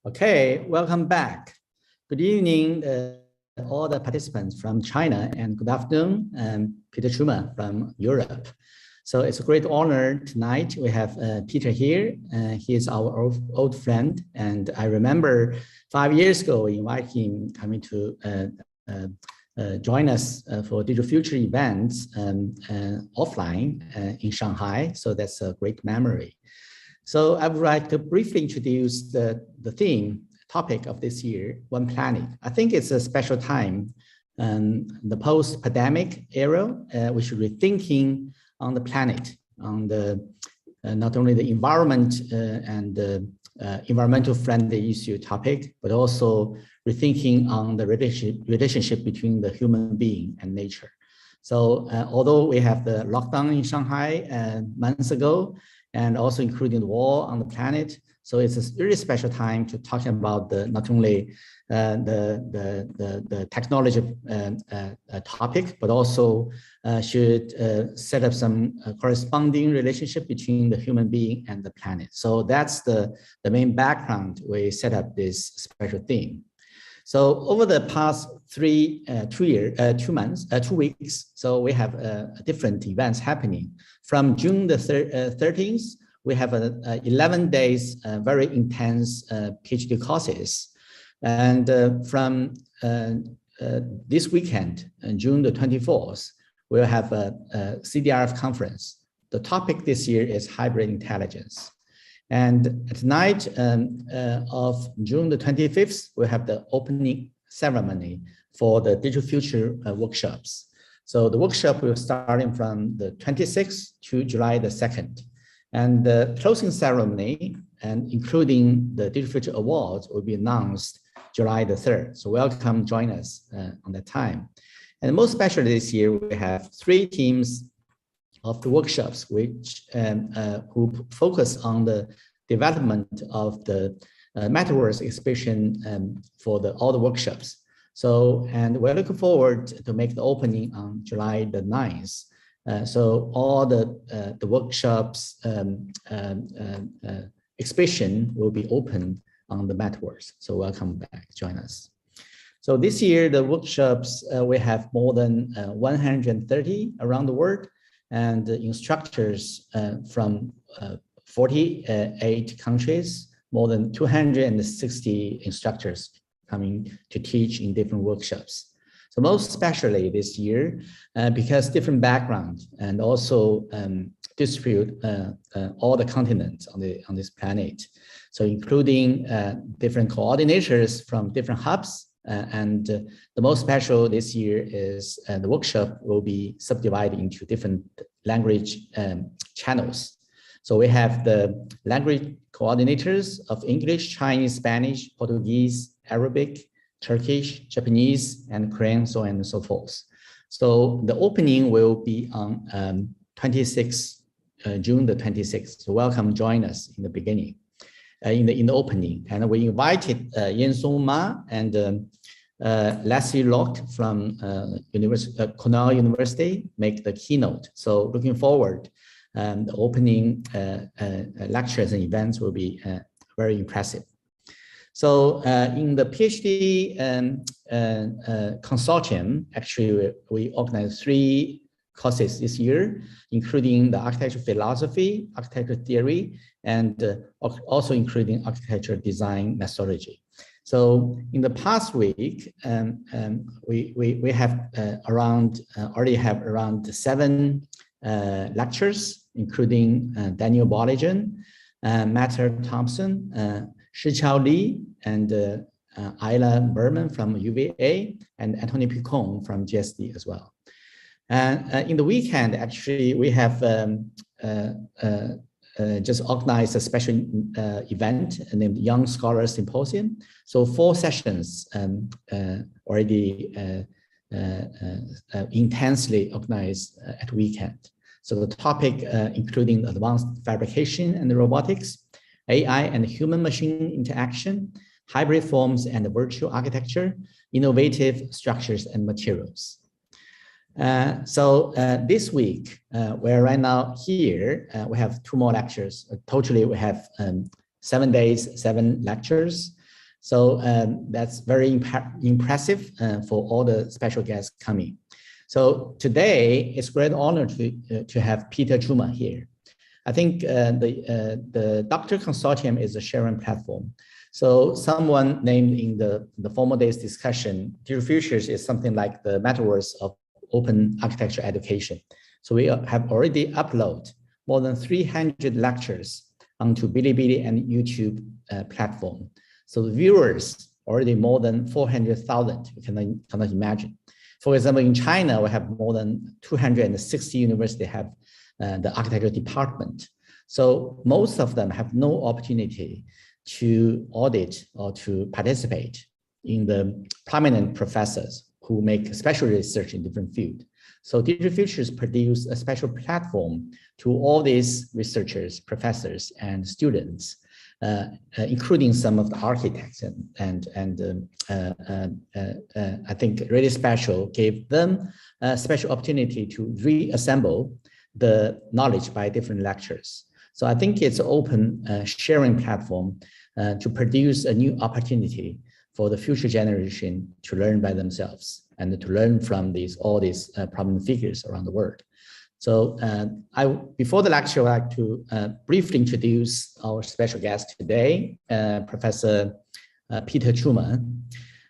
Okay, welcome back. Good evening, all the participants from China, and good afternoon, Peter Schumer from Europe. So it's a great honor tonight. We have Peter here. He is our old friend, and I remember 5 years ago we invited him coming to join us for Digital Future events offline in Shanghai. So that's a great memory. So I would like to briefly introduce the topic of this year, One Planet. I think it's a special time, the post-pandemic era. We should be thinking on the planet, on the not only the environment and the environmental friendly issue topic, but also rethinking on the relationship between the human being and nature. So although we have the lockdown in Shanghai months ago, and also including the war on the planet. So it's a really special time to talk about not only the technology topic, but also should set up some corresponding relationship between the human being and the planet. So that's the main background we set up this special theme. So over the past 2 weeks, so we have different events happening. From June the 13th, we have 11 days very intense PhD courses. And from this weekend, June the 24th, we'll have a CDRF conference. The topic this year is hybrid intelligence. And at night of June the 25th, we have the opening ceremony for the Digital Future workshops. So the workshop will start from the 26th to July the 2nd. And the closing ceremony, and including the Digital Future Awards, will be announced July the 3rd. So welcome, join us on that time. And most especially this year, we have 3 teams of the workshops, which who focus on the development of the metaverse exhibition for all the workshops. So, and we're looking forward to make the opening on July the 9th. So all the workshops exhibition will be open on the metaverse. So welcome back, join us. So this year, the workshops, we have more than 130 around the world, and instructors from 48 countries, more than 260 instructors coming to teach in different workshops. So most especially this year, because different background and also distribute all the continents on this planet. So including different coordinators from different hubs. And the most special this year is the workshop will be subdivided into different language channels. So we have the language coordinators of English, Chinese, Spanish, Portuguese, Arabic, Turkish, Japanese, and Korean, so on and so forth. So the opening will be on June the 26th. So welcome, join us in the beginning. In the opening, and we invited Yen-Song Ma and Leslie Locke from Cornell University make the keynote. So looking forward, the opening lectures and events will be very impressive. So in the PhD consortium, actually we organized 3 courses this year, including the architecture philosophy, architecture theory, and also including architecture design methodology. So in the past week, we have already have around 7 lectures, including Daniel Bolligen, Matter Thompson, Shichao Li, and Ayla Berman from UVA, and Anthony Picon from GSD as well. And in the weekend, actually, we have just organized a special event named Young Scholars Symposium. So 4 sessions already intensely organized at weekend. So the topic including advanced fabrication and robotics, AI and human-machine interaction, hybrid forms and virtual architecture, innovative structures and materials. So this week, we're right now here, we have 2 more lectures. Totally, we have 7 days, 7 lectures. So that's very impressive for all the special guests coming. So today, it's a great honor to have Peter Schumann here. I think the Doctoral Consortium is a sharing platform. So someone named in the formal days discussion, Digital Futures is something like the metaverse of open architecture education. So we have already uploaded more than 300 lectures onto Bilibili and YouTube platform. So the viewers already more than 400,000, you cannot imagine. For example, in China, we have more than 260 universities have the architecture department. So most of them have no opportunity to audit or to participate in the prominent professors who make special research in different fields. So Digital Futures produce a special platform to all these researchers, professors, and students, including some of the architects, and I think really special, gave them a special opportunity to reassemble the knowledge by different lectures. So I think it's an open sharing platform to produce a new opportunity for the future generation to learn by themselves and to learn from all these prominent figures around the world. So before the lecture, I'd like to briefly introduce our special guest today, Professor Peter Schumann,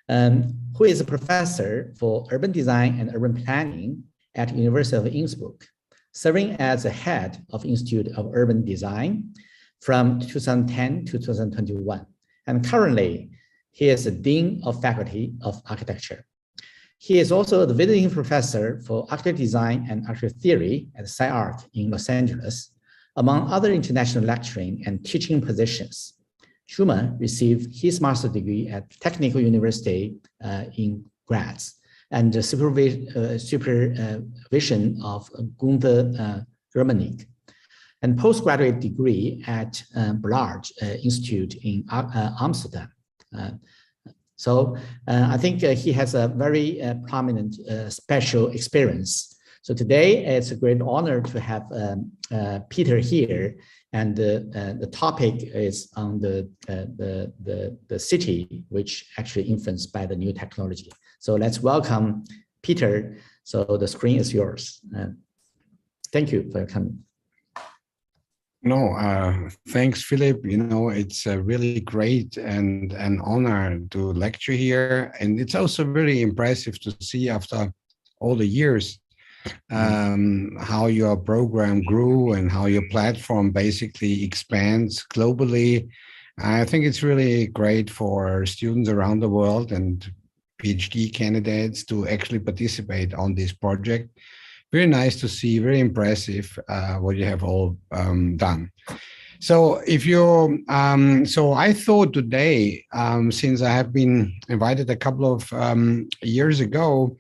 who is a professor for urban design and urban planning at University of Innsbruck, serving as the head of Institute of Urban Design from 2010 to 2021. And currently, he is the Dean of Faculty of Architecture. He is also the visiting professor for architecture design and architecture theory at SciArc in Los Angeles, among other international lecturing and teaching positions. Schumann received his master's degree at Technical University in Graz and the supervision of Gunther Germanik, and postgraduate degree at Blard Institute in Amsterdam. So I think he has a very prominent special experience. So today it's a great honor to have Peter here, and the topic is on the city, which actually influenced by the new technology. So let's welcome Peter. So the screen is yours. Thank you for your coming. No, thanks, Philip. You know, it's really great and an honor to lecture here. And it's also very impressive to see after all the years how your program grew and how your platform basically expands globally. I think it's really great for students around the world and PhD candidates to actually participate on this project. Very nice to see, very impressive what you have all done. So if you, so I thought today, since I have been invited a couple of years ago,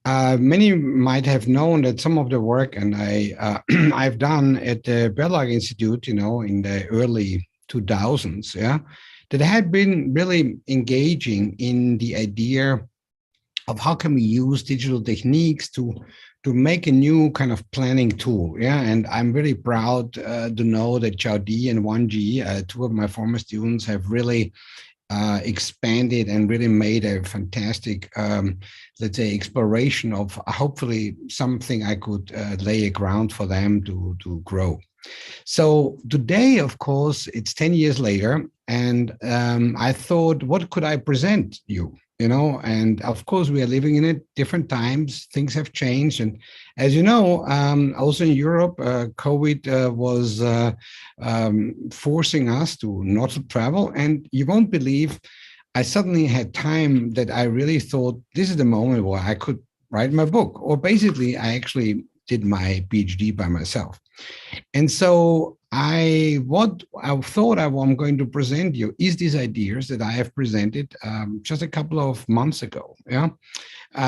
many might have known that some of the work and I've done at the Berlage Institute, you know, in the early 2000s, yeah, that I had been really engaging in the idea of how can we use digital techniques to make a new kind of planning tool, yeah. And I'm really proud to know that Xiaodi and Wang Ji, two of my former students, have really expanded and really made a fantastic, let's say, exploration of hopefully something I could lay a ground for them to grow. So today, of course, it's 10 years later, and I thought, what could I present you? You know, and of course, we are living in it, different times, things have changed. And as you know, also in Europe, COVID was forcing us to not travel. And you won't believe, I suddenly had time that I really thought this is the moment where I could write my book. Or basically, I actually did my PhD by myself. And so what I thought I'm going to present you is these ideas that I have presented just a couple of months ago, yeah,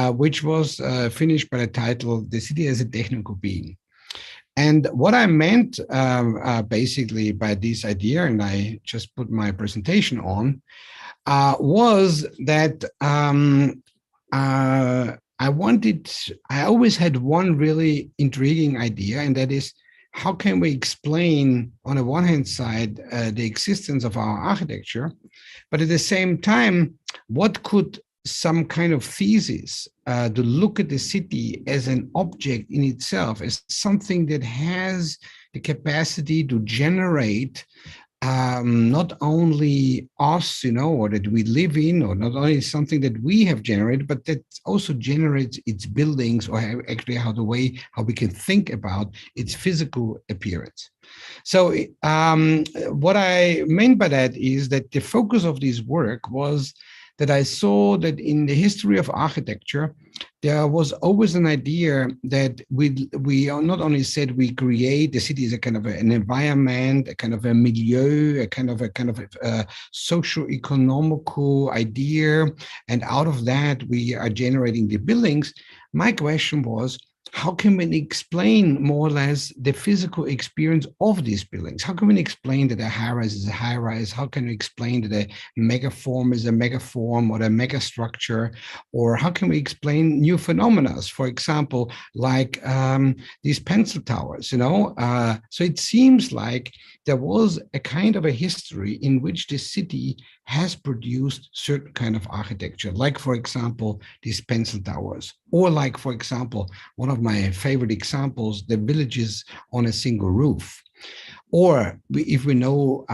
which was finished by the title, The City as a Technical Being. And what I meant basically by this idea, and I just put my presentation on, was that I always had one really intriguing idea, and that is, how can we explain, on the one hand side, the existence of our architecture, but at the same time, what could some kind of thesis to look at the city as an object in itself, as something that has the capacity to generate not only us, or that we live in, or not only something that we have generated, but that also generates its buildings, or actually how we can think about its physical appearance. So what I meant by that is that the focus of this work was that I saw that in the history of architecture, there was always an idea that we are not only said we create the city as a kind of an environment, a kind of a milieu, a kind of a socio-economical idea, and out of that we are generating the buildings. My question was, how can we explain more or less the physical experience of these buildings? How can we explain that a high-rise is a high-rise? How can we explain that a megaform is a megaform or a megastructure? Or how can we explain new phenomena, for example, like these pencil towers, So it seems like there was a kind of a history in which the city has produced certain kind of architecture, like, for example, these pencil towers, or like, for example, one of my favorite examples, the villages on a single roof. Or if we know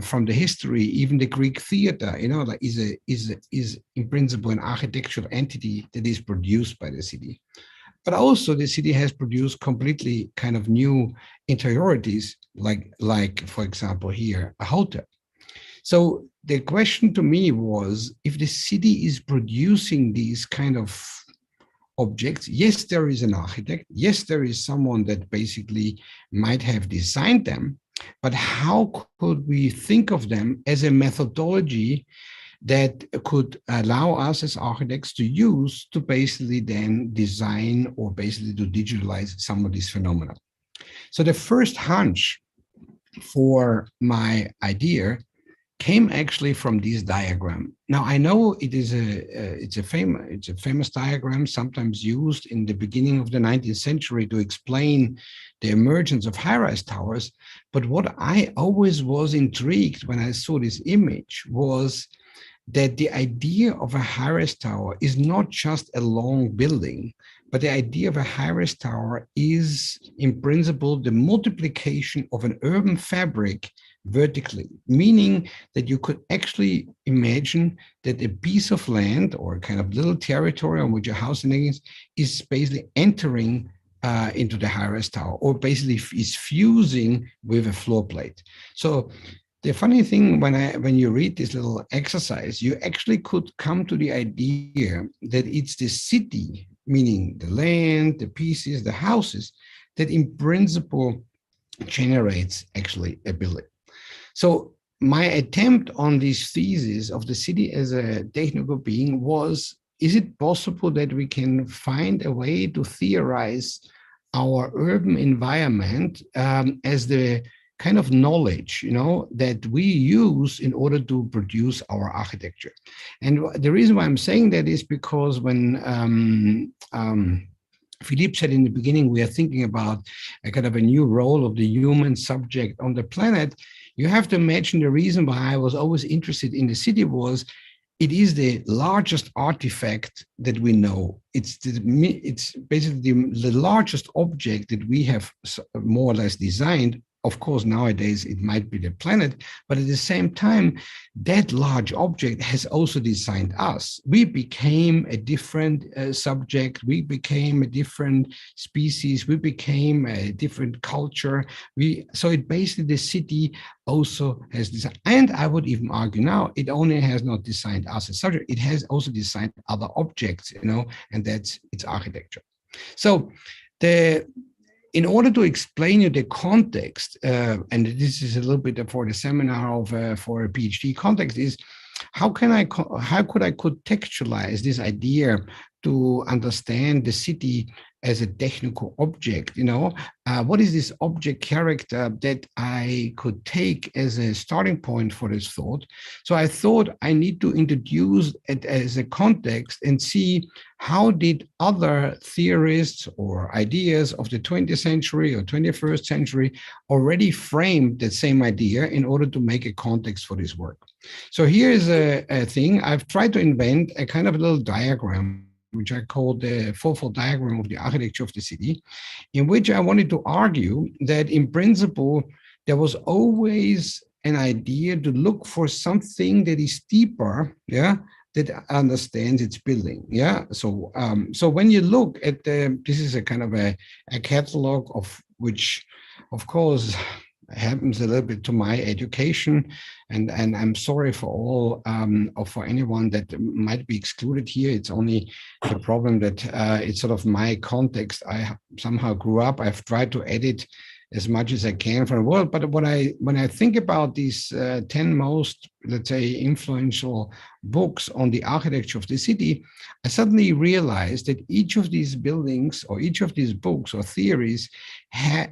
from the history, even the Greek theater, like is in principle an architectural entity that is produced by the city. But also the city has produced completely kind of new interiorities, like for example here, a hotel. So the question to me was, if the city is producing these kind of objects, yes, there is an architect, yes, there is someone that basically might have designed them, but how could we think of them as a methodology that could allow us as architects to use to basically then design or basically to digitalize some of these phenomena? So the first hunch for my idea came actually from this diagram. Now I know it's a famous diagram, sometimes used in the beginning of the 19th century to explain the emergence of high-rise towers. But what I always was intrigued when I saw this image was that the idea of a high-rise tower is not just a long building, but the idea of a high-rise tower is, in principle, the multiplication of an urban fabric vertically, meaning that you could actually imagine that a piece of land or a kind of little territory on which a house is basically entering into the high-rise tower, or basically is fusing with a floor plate. So the funny thing, when you read this little exercise, you actually could come to the idea that it's the city, meaning the land, the pieces, the houses, that in principle generates actually a building. So my attempt on this thesis of the city as a technical being was, is it possible that we can find a way to theorize our urban environment as the kind of knowledge, that we use in order to produce our architecture? And the reason why I'm saying that is because when Philippe said in the beginning, we are thinking about a kind of a new role of the human subject on the planet, you have to imagine the reason why I was always interested in the city was it is the largest artifact that we know. It's basically the largest object that we have more or less designed. Of course, nowadays it might be the planet, but at the same time, that large object has also designed us. We became a different subject. We became a different species. We became a different culture. So it basically, the city also has designed, and I would even argue now, it only has not designed us as subject, it has also designed other objects, and that's its architecture. So in order to explain you the context, and this is a little bit for the seminar for a PhD context, is how could I contextualize this idea to understand the city as a technical object. What is this object character that I could take as a starting point for this thought? So I thought I need to introduce it as a context and see how did other theorists or ideas of the 20th century or 21st century already frame the same idea in order to make a context for this work. So here is a thing. I've tried to invent a kind of a little diagram, which I call the fourfold diagram of the architecture of the city, in which I wanted to argue that in principle, there was always an idea to look for something that is deeper, that understands its building. So when you look at this is a kind of a catalog of which, of course, happens a little bit to my education, and I'm sorry for all or for anyone that might be excluded here. It's only the problem that it's sort of my context. I somehow grew up. I've tried to edit as much as I can from the world. But when I think about these 10 most, let's say, influential books on the architecture of the city, I suddenly realized that each of these buildings or each of these books or theories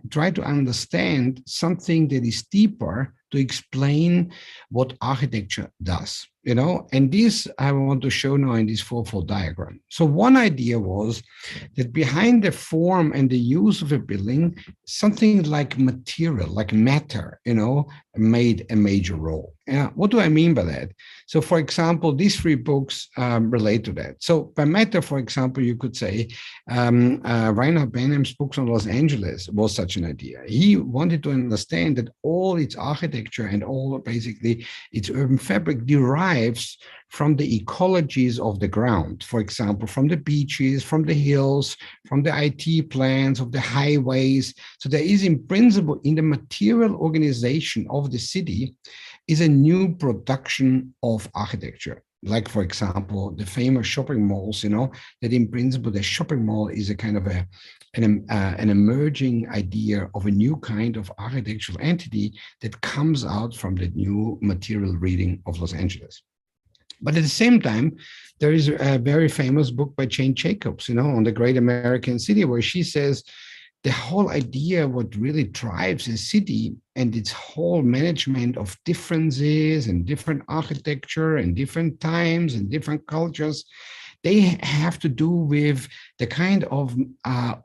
try to understand something that is deeper to explain what architecture does. And this I want to show now in this fourfold diagram. So one idea was that behind the form and the use of a building, something like material, like matter, made a major role. What do I mean by that? So, for example, these three books relate to that. So by matter, for example, you could say Reinhard Benham's books on Los Angeles was such an idea. He wanted to understand that all its architecture and all basically its urban fabric derives from the ecologies of the ground. For example, from the beaches, from the hills, from the IT plans, of the highways. So there is in principle in the material organization of the city is a new production of architecture. Like, for example, the famous shopping malls, that in principle, the shopping mall is a kind of an emerging idea of a new kind of architectural entity that comes out from the new material reading of Los Angeles. But at the same time, there is a very famous book by Jane Jacobs, on the Great American City, where she says the whole idea, what really drives a city and its whole management of differences and different architecture and different times and different cultures, they have to do with the kind of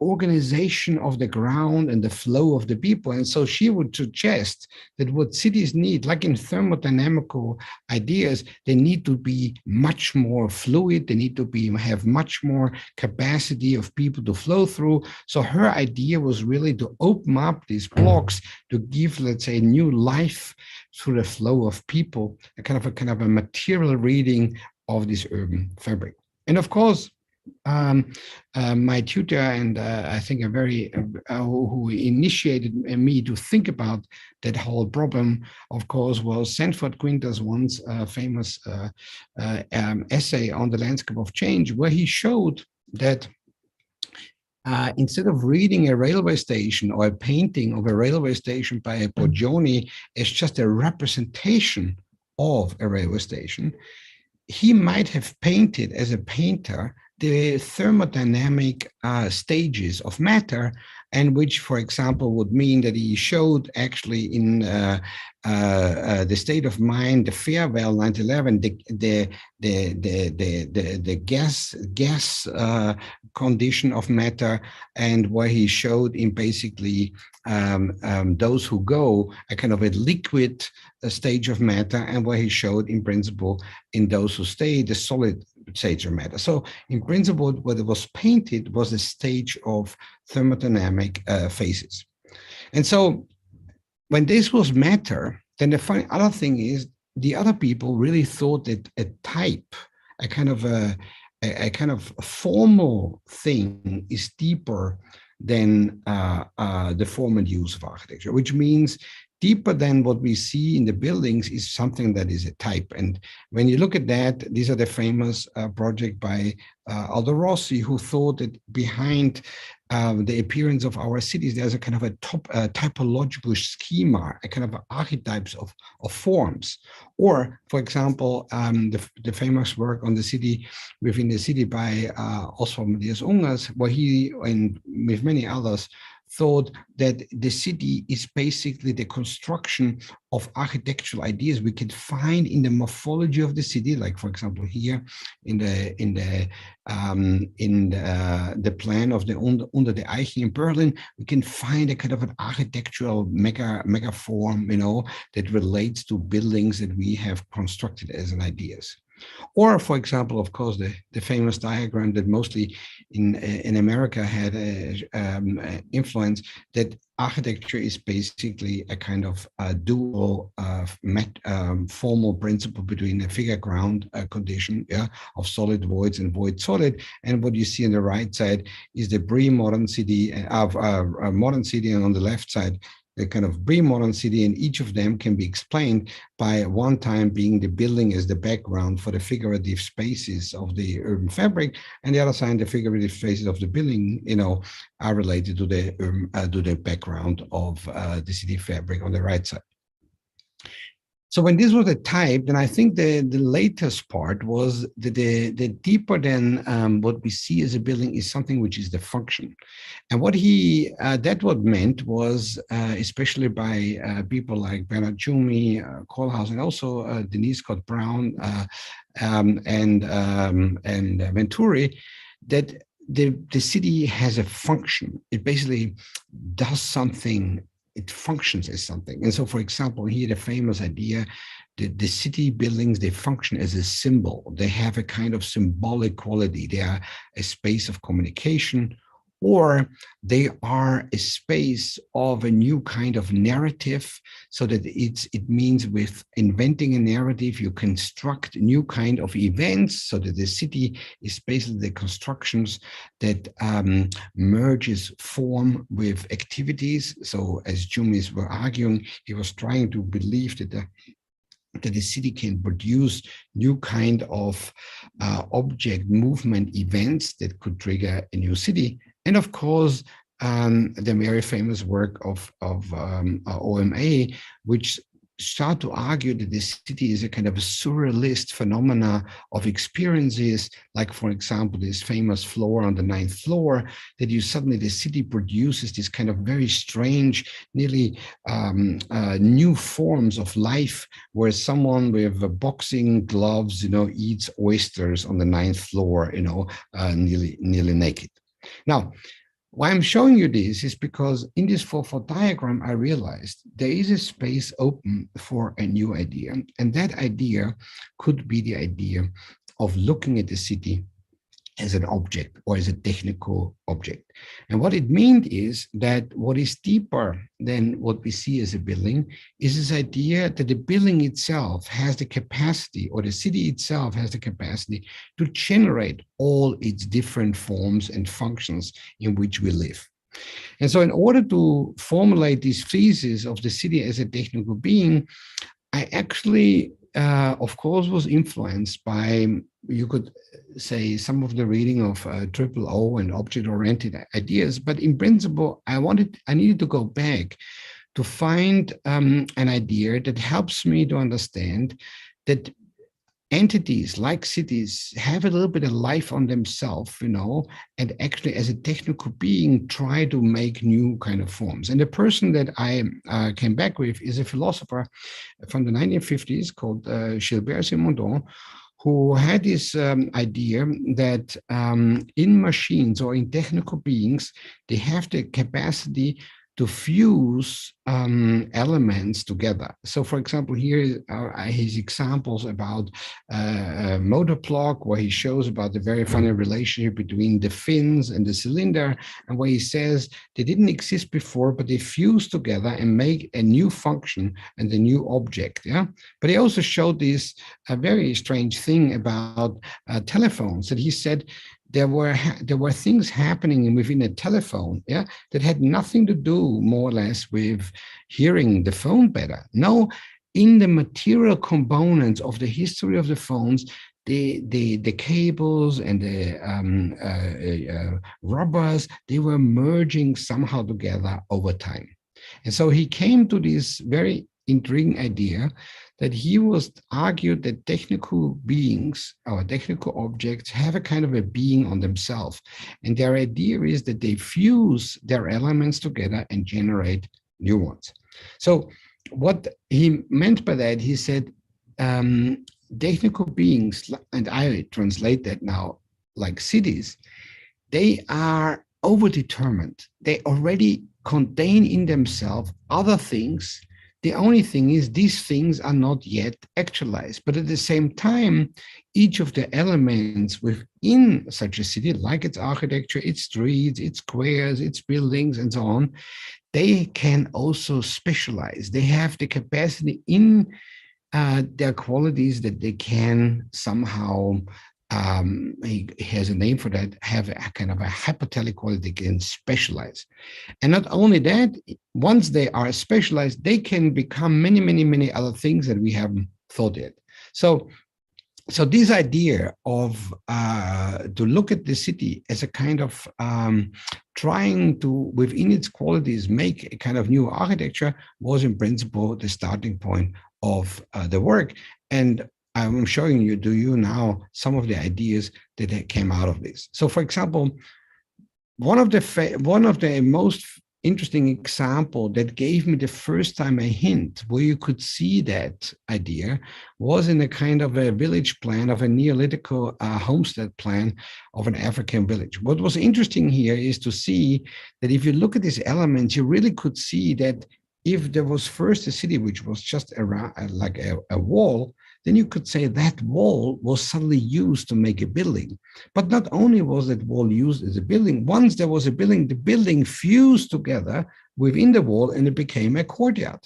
organization of the ground and the flow of the people. And so she would suggest that what cities need, like in thermodynamical ideas, they need to be much more fluid. They need to have much more capacity of people to flow through. So her idea was really to open up these blocks to give, let's say, new life through the flow of people, a kind of a material reading of this urban fabric. And of course, my tutor and I think a very who initiated me to think about that whole problem, of course, was Sanford Quinter's once famous essay on the landscape of change, where he showed that instead of reading a railway station or a painting of a railway station by a Borgioni as just a representation of a railway station, he might have painted as a painter the thermodynamic stages of matter, and which, for example, would mean that he showed actually in the state of mind, the farewell 9/11, the gas condition of matter, and where he showed in basically those who go a kind of a liquid stage of matter, and where he showed in principle in those who stay the solid stage of matter. So in principle, what it was painted was a stage of thermodynamic phases. And so when this was matter, then the funny other thing is the other people really thought that a type, a kind of formal thing is deeper than the form and use of architecture, which means deeper than what we see in the buildings is something that is a type. And when you look at that, these are the famous project by Aldo Rossi, who thought that behind the appearance of our cities, there's a kind of a typological schema, a kind of archetypes of forms. Or, for example, the famous work on the city within the city by Oswald Matthias Ungers, where he and with many others thought that the city is basically the construction of architectural ideas we can find in the morphology of the city, like for example here in the plan of the Unter the Eichen in Berlin, we can find a kind of an architectural mega form, you know, that relates to buildings that we have constructed as an ideas. Or, for example, of course, the famous diagram that mostly in America had influence, that architecture is basically a kind of dual formal principle between a figure ground condition, yeah, of solid voids and void solid. And what you see on the right side is the pre-modern city of a modern city, and on the left side, the kind of pre-modern city, and each of them can be explained by one time being the building as the background for the figurative spaces of the urban fabric, and the other side, the figurative spaces of the building, you know, are related to the background of the city fabric on the right side. So when this was a type, then I think the latest part was the deeper than what we see as a building is something which is the function. And what that what meant was, especially by people like Bernard Tschumi, Kohlhaas, and also Denise Scott Brown and Venturi, that the city has a function. It basically does something. It functions as something. And so, for example, here the famous idea that the city buildings, they function as a symbol. They have a kind of symbolic quality. They are a space of communication, or they are a space of a new kind of narrative, so that it means with inventing a narrative, you construct new kind of events, so that the city is basically the constructions that merges form with activities. So as Jumis were arguing, he was trying to believe that the city can produce new kind of object movement events that could trigger a new city. And of course, the very famous work of OMA, which start to argue that the city is a kind of a surrealist phenomena of experiences, like, for example, this famous floor on the 9th floor, that the city produces this kind of very strange, nearly new forms of life, where someone with boxing gloves, you know, eats oysters on the 9th floor, you know, nearly naked. Now, why I'm showing you this is because in this 4-4 diagram, I realized there is a space open for a new idea. And that idea could be the idea of looking at the city as an object or as a technical object. And what it means is that what is deeper than what we see as a building is this idea that the building itself has the capacity, or the city itself has the capacity, to generate all its different forms and functions in which we live. And so in order to formulate this thesis of the city as a technical being, I actually, of course, was influenced by, you could say, some of the reading of Triple O and object-oriented ideas. But in principle, I needed to go back to find an idea that helps me to understand that entities like cities have a little bit of life on themselves, you know, and actually as a technical being try to make new kind of forms. And the person that I came back with is a philosopher from the 1950s called Gilbert Simondon, who had this idea that in machines or in technical beings, they have the capacity to fuse elements together. So, for example, here are his examples about a motor block, where he shows about the very funny relationship between the fins and the cylinder, and where he says they didn't exist before, but they fuse together and make a new function and a new object. Yeah. But he also showed this very strange thing about telephones, that he said there were things happening within a telephone, yeah, that had nothing to do more or less with hearing the phone better. No, in the material components of the history of the phones, the cables and the rubbers, they were merging somehow together over time. And so he came to this very intriguing idea that he was argued that technical beings or technical objects have a kind of a being on themselves. And their idea is that they fuse their elements together and generate new ones. So what he meant by that, he said, technical beings, and I translate that now like cities, they are overdetermined. They already contain in themselves other things. The only thing is these things are not yet actualized. But at the same time, each of the elements within such a city, like its architecture, its streets, its squares, its buildings, and so on, they can also specialize. They have the capacity in their qualities that they can somehow, he has a name for that, have a kind of a hypertelic quality, they can specialize. And not only that, once they are specialized, they can become many, many, many other things that we haven't thought yet. So this idea of to look at the city as a kind of trying to, within its qualities, make a kind of new architecture was in principle the starting point of the work. And I'm showing you to you now some of the ideas that came out of this. So for example, one of the most interesting example that gave me the first time a hint where you could see that idea was in a kind of a village plan of a Neolithical homestead plan of an African village. What was interesting here is to see that if you look at these elements, you really could see that if there was first a city which was just around like a wall, then you could say that wall was suddenly used to make a building. But not only was that wall used as a building, once there was a building, the building fused together within the wall and it became a courtyard.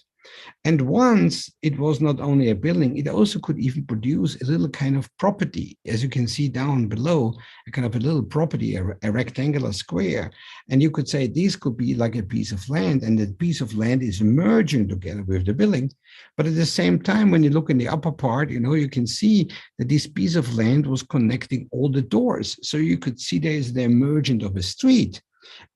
And once it was not only a building, it also could even produce a little kind of property, as you can see down below, a kind of a little property, a rectangular square. And you could say this could be like a piece of land, and that piece of land is merging together with the building. But at the same time, when you look in the upper part, you can see that this piece of land was connecting all the doors. So you could see there is the emergence of a street.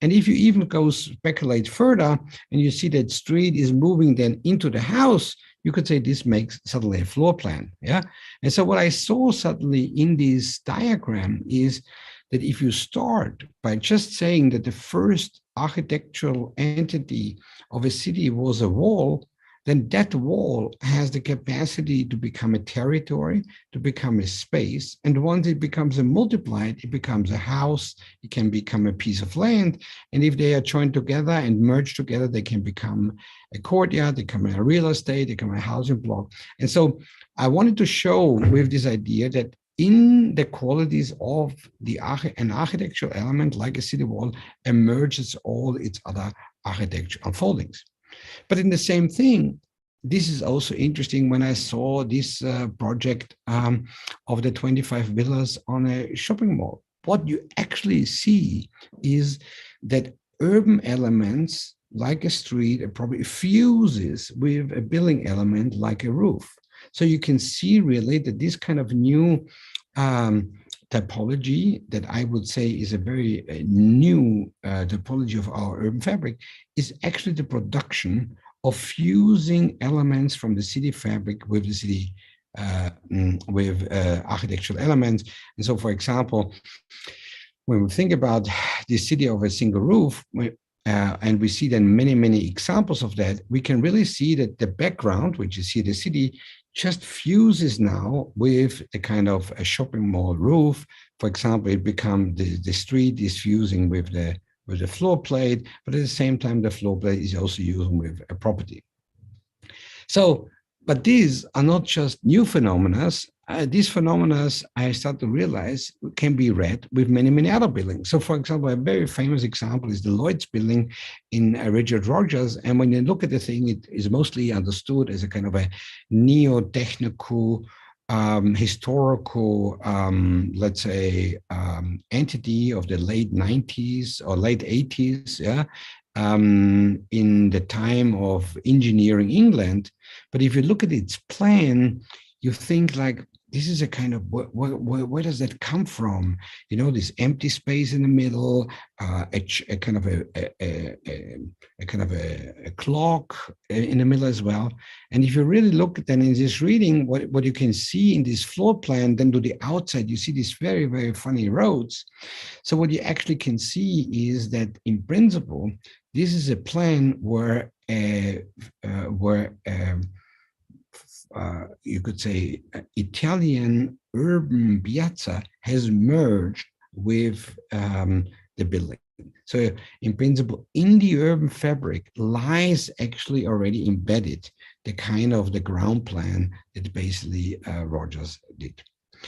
And if you even go speculate further and you see that street is moving then into the house, you could say this makes suddenly a floor plan. Yeah. And so what I saw suddenly in this diagram is that if you start by just saying that the first architectural entity of a city was a wall, then that wall has the capacity to become a territory, to become a space. And once it becomes a multiplied, it becomes a house, it can become a piece of land. And if they are joined together and merged together, they can become a courtyard, they become a real estate, they become a housing block. And so I wanted to show with this idea that in the qualities of an architectural element like a city wall emerges all its other architectural unfoldings. But in the same thing, this is also interesting when I saw this project of the 25 villas on a shopping mall. What you actually see is that urban elements like a street probably fuses with a building element like a roof. So you can see really that this kind of new typology that I would say is a very new typology of our urban fabric is actually the production of fusing elements from the city fabric with the city, with architectural elements. And so, for example, when we think about the city of a single roof, and we see then many, many examples of that, we can really see that the background, which is here the city, just fuses now with the kind of a shopping mall roof. For example, it becomes the street is fusing with the floor plate, but at the same time, the floor plate is also using with a property. So, but these are not just new phenomena. These phenomena, I start to realize, can be read with many, many other buildings. So, for example, a very famous example is the Lloyd's building in Richard Rogers. And when you look at the thing, it is mostly understood as a kind of a neo-technical historical, let's say, entity of the late 90s or late 80s, yeah, in the time of engineering England. But if you look at its plan, you think like, this is a kind of, where does that come from? You know, this empty space in the middle, a kind of a clock in the middle as well. And if you really look at then in this reading, what you can see in this floor plan, then to the outside, you see these very, very funny roads. So what you actually can see is that in principle, this is a plan where you could say Italian urban piazza has merged with the building. So in principle, in the urban fabric lies actually already embedded the kind of the ground plan that basically Rogers did.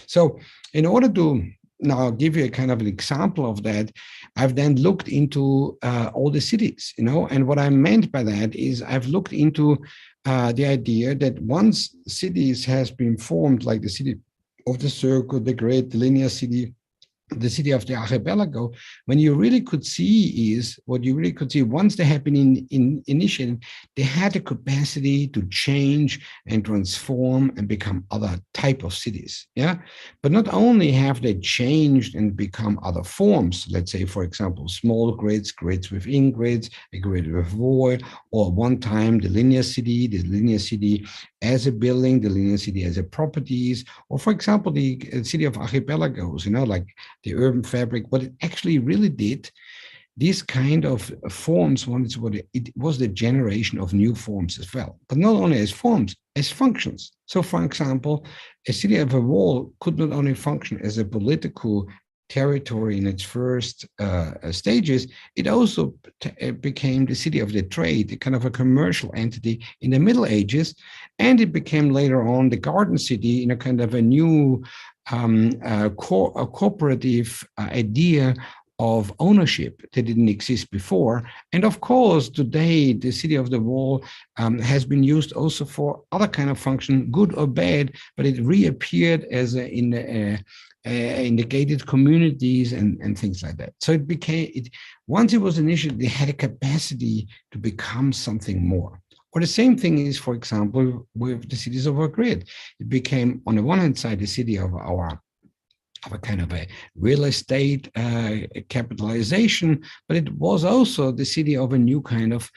So in order to now I'll give you a kind of an example of that, I've then looked into all the cities, you know, and what I meant by that is I've looked into the idea that once cities has been formed, like the city of the circle, the grid, the linear city, the city of the archipelago, when you really could see is what you really could see once they had been initiated, they had the capacity to change and transform and become other type of cities. Yeah. But not only have they changed and become other forms, let's say, for example, small grids, grids within grids, a grid with void, or one time the linear city as a building, the linear city as a properties, or for example, the city of archipelagos, you know, like the urban fabric, what it actually really did, these kind of forms, it was the generation of new forms as well, but not only as forms, as functions. So for example, a city of a wall could not only function as a political territory in its first stages, it also became the city of the trade, a kind of a commercial entity in the Middle Ages, and it became later on the garden city in a kind of a new cooperative idea of ownership that didn't exist before. And of course, today, the city of the wall has been used also for other kind of function, good or bad, but it reappeared as in the gated communities and things like that. So once it was initiated, they had a capacity to become something more. Or the same thing is, for example, with the cities of our grid. It became, on the one hand side, the city of a kind of a real estate capitalization, but it was also the city of a new kind of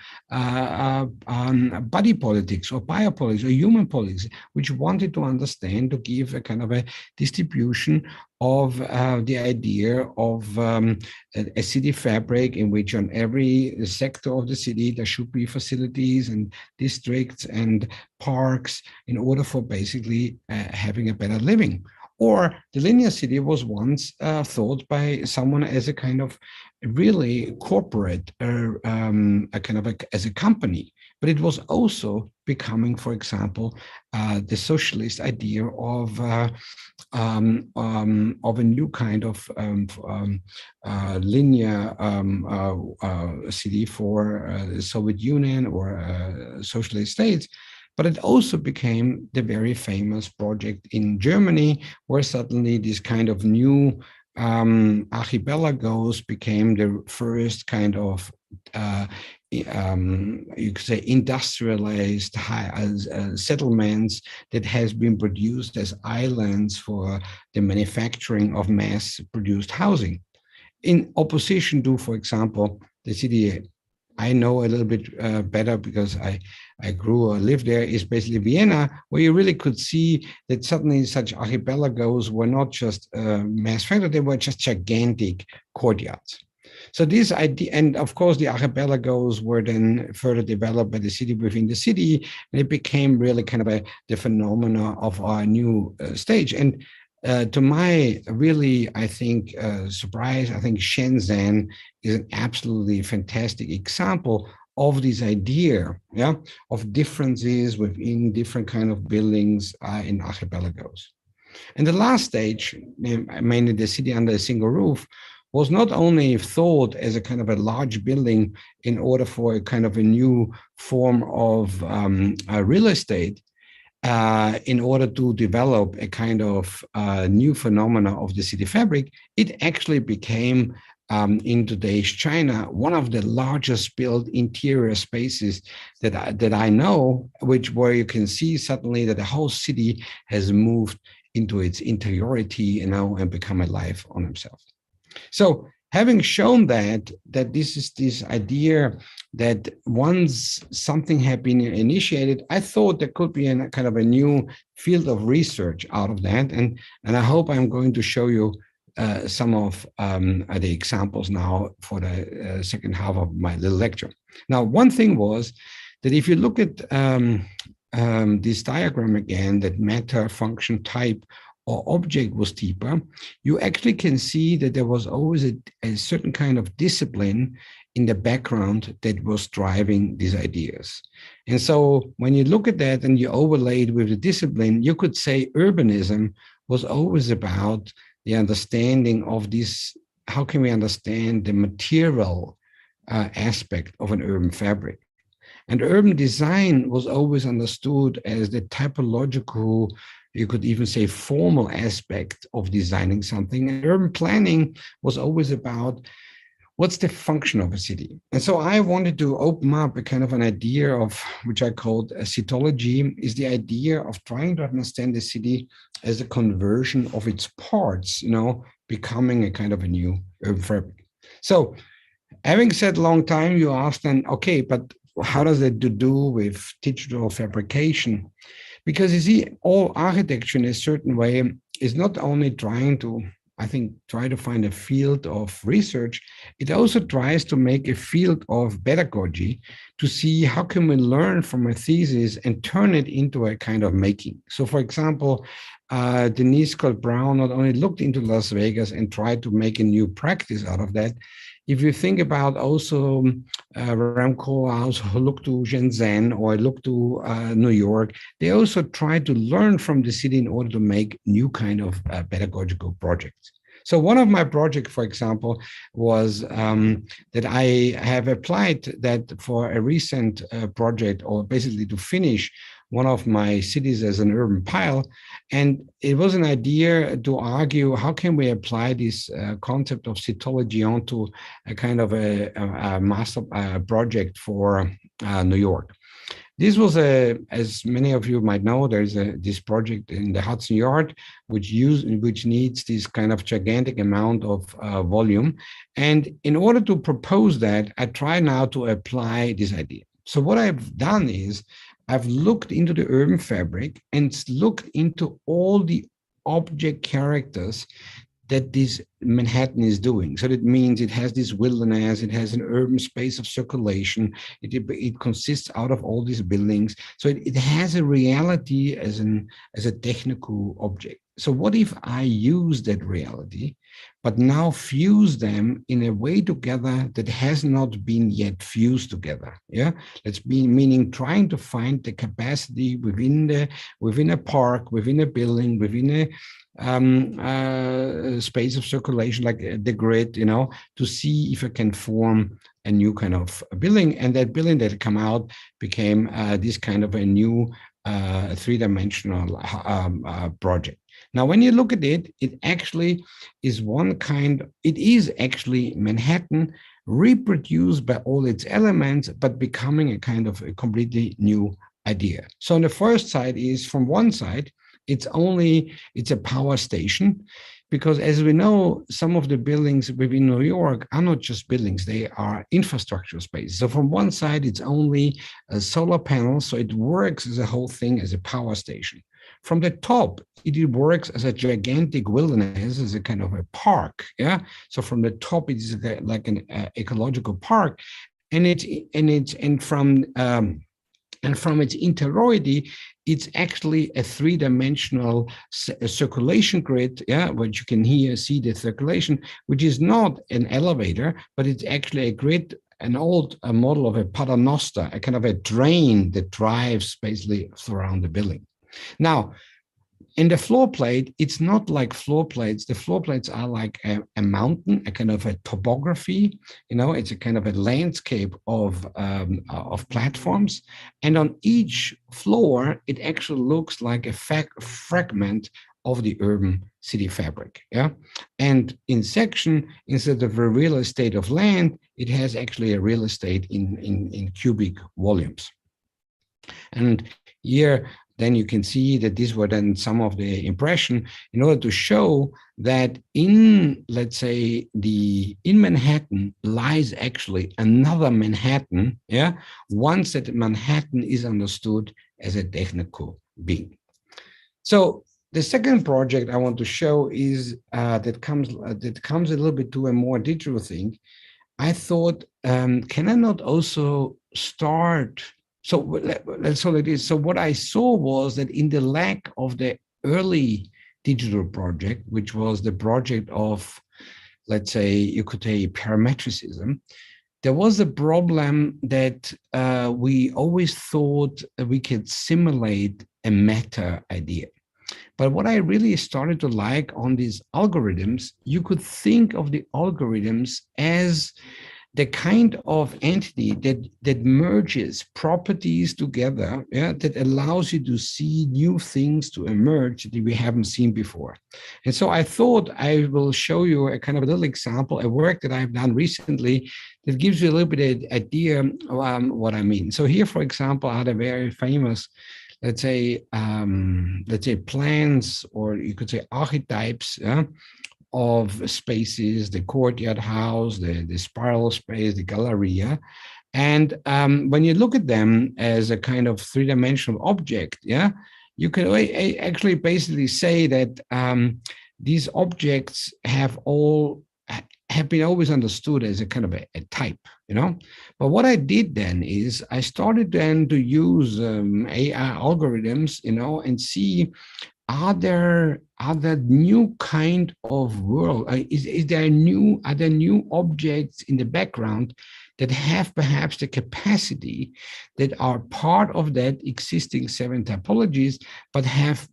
body politics or biopolitics or human politics, which wanted to understand, to give a kind of a distribution of the idea of a city fabric in which on every sector of the city there should be facilities and districts and parks in order for basically having a better living. Or the linear city was once thought by someone as a kind of really corporate, a kind of as a company, but it was also becoming, for example, the socialist idea of a new kind of linear city for the Soviet Union or socialist states. But it also became the very famous project in Germany, where suddenly this kind of new archipelagos became the first kind of, you could say, industrialized settlements that has been produced as islands for the manufacturing of mass-produced housing. In opposition to, for example, the city I know a little bit better because I grew or lived there, is basically Vienna, where you really could see that suddenly such archipelagos were not just mass factory, they were just gigantic courtyards. So this idea, and of course the archipelagos were then further developed by the city within the city, and it became really kind of the phenomena of our new stage. And to my really, I think, surprise, I think Shenzhen is an absolutely fantastic example of this idea, yeah, of differences within different kind of buildings in archipelagos. And the last stage, mainly the city under a single roof, was not only thought as a kind of a large building in order for a kind of a new form of real estate, in order to develop a kind of new phenomena of the city fabric, it actually became, in today's China, one of the largest built interior spaces that I know, where you can see suddenly that the whole city has moved into its interiority, and become alive on itself. So having shown that this is this idea that once something had been initiated, I thought there could be a kind of a new field of research out of that. And I hope I'm going to show you some of the examples now for the second half of my little lecture. Now, one thing was that if you look at this diagram again, that matter, function, type, or object was deeper, you actually can see that there was always a certain kind of discipline in the background that was driving these ideas. And so when you look at that and you overlay it with the discipline, you could say urbanism was always about the understanding of this. How can we understand the material aspect of an urban fabric? And urban design was always understood as the typological, you could even say formal aspect of designing something. And urban planning was always about what's the function of a city. And so I wanted to open up a kind of an idea of, which I called cytology, is the idea of trying to understand the city as a conversion of its parts, becoming a kind of a new urban fabric. So having said a long time, you asked then, okay, but how does it do with digital fabrication? Because you see, all architecture in a certain way is not only trying to find a field of research, it also tries to make a field of pedagogy to see how can we learn from a thesis and turn it into a kind of making. So for example, Denise Cole-Brown not only looked into Las Vegas and tried to make a new practice out of that. If you think about also Ram Koolhaas, who look to Shenzhen or look to New York, they also try to learn from the city in order to make new kind of pedagogical projects. So one of my projects, for example, was that I have applied that for a recent project, or basically to finish one of my cities as an urban pile. And it was an idea to argue, how can we apply this concept of cytology onto a kind of a master project for New York. This was as many of you might know, there's this project in the Hudson Yard, which needs this kind of gigantic amount of volume. And in order to propose that, I try now to apply this idea. So what I've done is I've looked into the urban fabric and looked into all the object characters that this Manhattan is doing. So that means it has this wilderness, it has an urban space of circulation, it consists out of all these buildings. So it has a reality as a technical object. So what if I use that reality, but now fuse them in a way together that has not been yet fused together? Yeah, meaning trying to find the capacity within a park, within a building, within a space of circulation, like the grid, to see if I can form a new kind of building. And that building that come out became this kind of a new three-dimensional project. Now, when you look at it, it actually is it is actually Manhattan reproduced by all its elements, but becoming a kind of a completely new idea. So on the first side is, from one side, it's a power station, because as we know, some of the buildings within New York are not just buildings, they are infrastructure spaces. So from one side, it's only a solar panel, so it works as a whole thing, as a power station. From the top, it works as a gigantic wilderness, as a kind of a park. Yeah. So from the top, it is like an ecological park, and from its interiority, it's actually a three-dimensional circulation grid, which you can here see the circulation, which is not an elevator, but it's actually a grid, an old model of a paternoster, a kind of a drain that drives basically around the building. Now, in the floor plate, it's not like floor plates. The floor plates are like a mountain, a kind of a topography. It's a kind of a landscape of platforms, and on each floor, it actually looks like a fragment of the urban city fabric. Yeah, and in section, instead of a real estate of land, it has actually a real estate in cubic volumes. And here, then you can see that these were then some of the impression in order to show that in, let's say, in Manhattan lies actually another Manhattan, yeah, once that Manhattan is understood as a technical being. So the second project I want to show is that comes a little bit to a more digital thing. I thought, can I not also start? So what I saw was that in the lack of the early digital project, which was the project of, let's say, you could say parametricism, there was a problem that we always thought we could simulate a meta idea. But what I really started to like on these algorithms, you could think of the algorithms as the kind of entity that merges properties together, yeah, that allows you to see new things to emerge that we haven't seen before. And so I thought I will show you a kind of a little example, a work that I've done recently that gives you a little bit of idea what I mean. So here, for example, are the very famous, let's say plans, or you could say archetypes, yeah, of spaces, the courtyard house, the spiral space, the galleria. And when you look at them as a kind of three-dimensional object, yeah, you can actually basically say that these objects have been always understood as a kind of a type, But what I did then is I started then to use AI algorithms, and see, are there new kind of world? Are there new objects in the background that have perhaps the capacity that are part of that existing 7 typologies, but have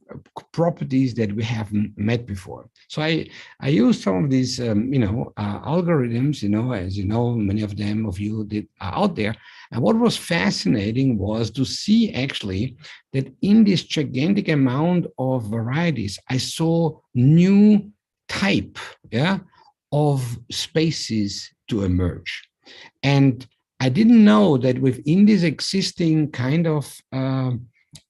properties that we haven't met before? So I used some of these algorithms, as you know, many of them of you that are out there. And what was fascinating was to see actually that in this gigantic amount of varieties, I saw new type, yeah, of spaces to emerge. And I didn't know that within this existing kind of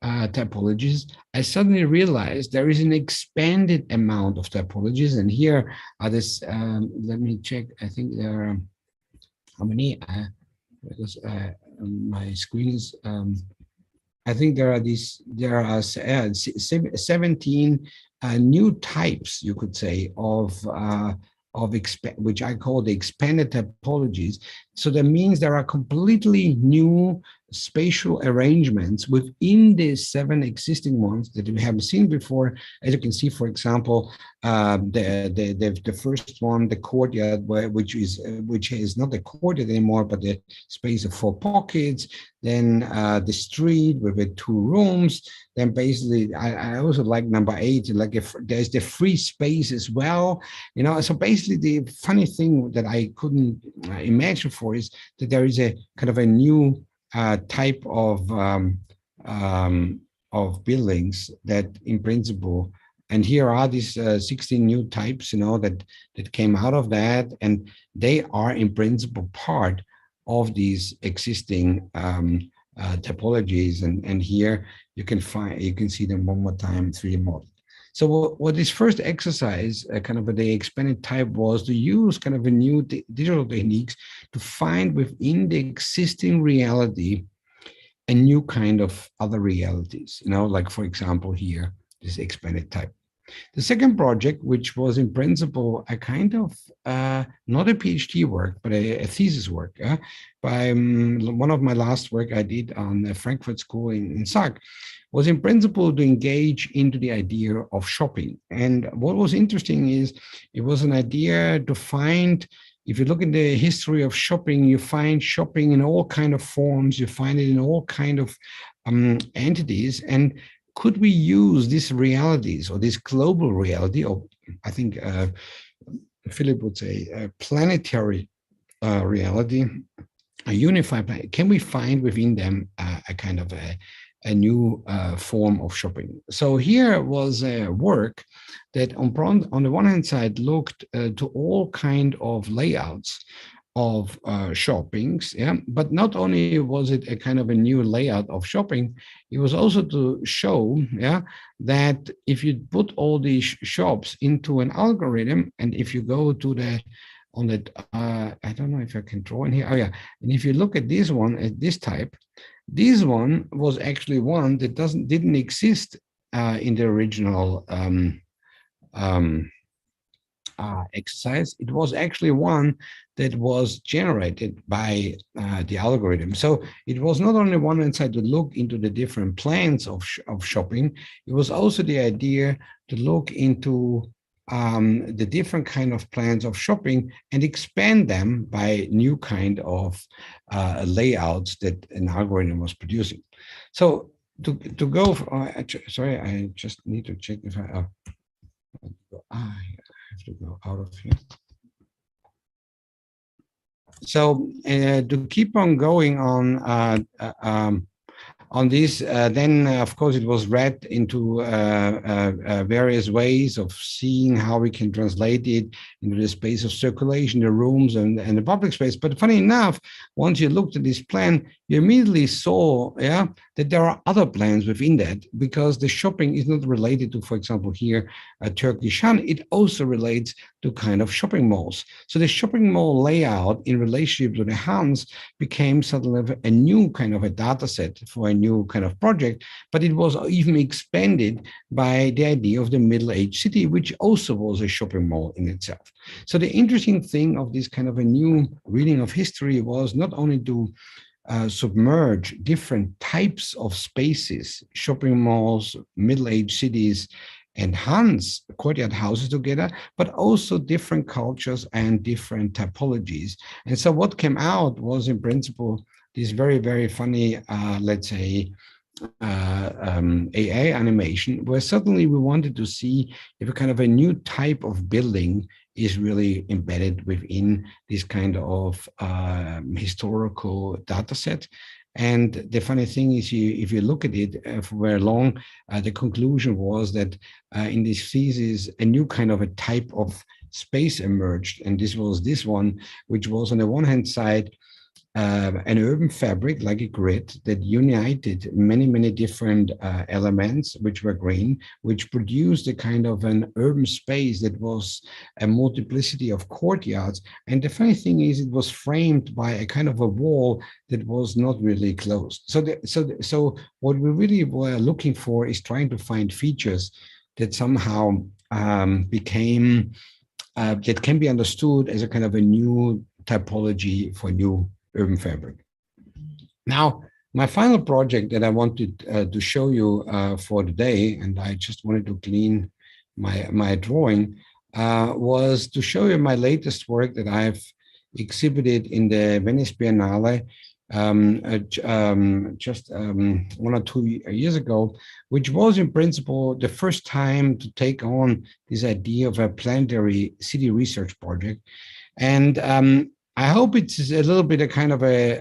typologies, I suddenly realized there is an expanded amount of typologies. And here are this, let me check, I think there are, how many? Because my screen is, I think there are 17 new types, you could say, of which I call the expanded typologies. So that means there are completely new spatial arrangements within the 7 existing ones that we haven't seen before. As you can see, for example, the first one, the courtyard, which is not the courtyard anymore, but the space of 4 pockets. Then the street with the 2 rooms. Then basically, I also like number 8. Like if there's the free space as well, So basically, the funny thing that I couldn't imagine for is that there is a kind of a new type of buildings that, in principle, and here are these 16 new types, that came out of that, and they are in principle part of these existing typologies. And here you can see them one more time, 3D model. So what this first exercise, kind of the expanded type, was to use kind of a new digital techniques to find within the existing reality a new kind of other realities, like, for example, here, this expanded type. The second project, which was in principle a kind of, not a PhD work, but a thesis work, by one of my last work I did on the Frankfurt School in SAG, was in principle to engage into the idea of shopping. And what was interesting is it was an idea to find, if you look in the history of shopping, you find shopping in all kind of forms, you find it in all kind of entities. And could we use these realities or this global reality, or I think Philip would say planetary reality, a unified planet, can we find within them a kind of a new form of shopping? So here was a work that on the one hand side looked to all kind of layouts of shoppings, yeah. But not only was it a kind of a new layout of shopping, it was also to show, yeah, that if you put all these shops into an algorithm, and if you go to the on that, I don't know if I can draw in here. Oh yeah, and if you look at this one, at this type, this one was actually one that didn't exist in the original um, exercise. It was actually one that was generated by the algorithm. So it was not only one inside to look into the different plans of shopping, it was also the idea to look into the different kind of plans of shopping and expand them by new kind of layouts that an algorithm was producing. So to go, sorry, I just need to check if I have to go out of here. So to keep on going on this, then of course it was read into various ways of seeing how we can translate it into the space of circulation, the rooms and the public space. But funny enough, once you looked at this plan, you immediately saw, yeah, that there are other plans within that, because the shopping is not related to, for example, here, a Turkish Han. It also relates to kind of shopping malls. So the shopping mall layout in relationship to the Hans became suddenly a new kind of a data set for a new kind of project, but it was even expanded by the idea of the middle-aged city, which also was a shopping mall in itself. So the interesting thing of this kind of a new reading of history was not only to submerge different types of spaces, shopping malls, middle-aged cities, and Hans courtyard houses together, but also different cultures and different typologies. And so what came out was in principle this very, very funny, let's say, AI animation, where suddenly we wanted to see if a kind of a new type of building is really embedded within this kind of historical data set. And the funny thing is, if you look at it for very long, the conclusion was that in this thesis, a new kind of a type of space emerged. And this was this one, which was on the one hand side, an urban fabric like a grid that united many, many different elements which were green, which produced a kind of an urban space that was a multiplicity of courtyards. And the funny thing is, it was framed by a kind of a wall that was not really closed. So what we really were looking for is trying to find features that somehow became that can be understood as a kind of a new typology for new urban fabric. Now, my final project that I wanted to show you for today, and I just wanted to clean my drawing, was to show you my latest work that I've exhibited in the Venice Biennale just 1 or 2 years ago, which was in principle the first time to take on this idea of a planetary city research project. And I hope it's a little bit a kind of a,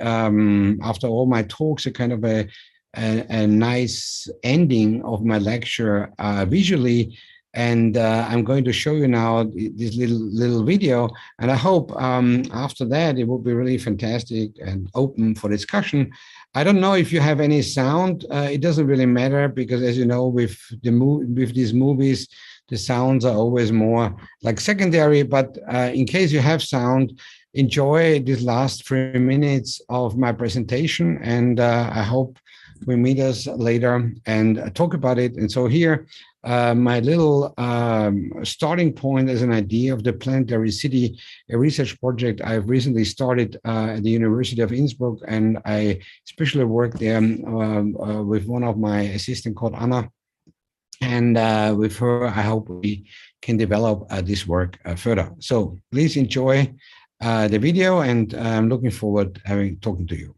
after all my talks, a kind of a nice ending of my lecture visually. And I'm going to show you now this little video. And I hope after that, it will be really fantastic and open for discussion. I don't know if you have any sound. It doesn't really matter, because as you know, with these movies, the sounds are always more like secondary. But in case you have sound, enjoy these last 3 minutes of my presentation, and I hope we meet us later and talk about it. And so here, my little starting point as an idea of the planetary city, a research project I've recently started at the University of Innsbruck, and I especially worked there with one of my assistants called Anna. And with her, I hope we can develop this work further. So please enjoy the video, and I'm looking forward to talking to you.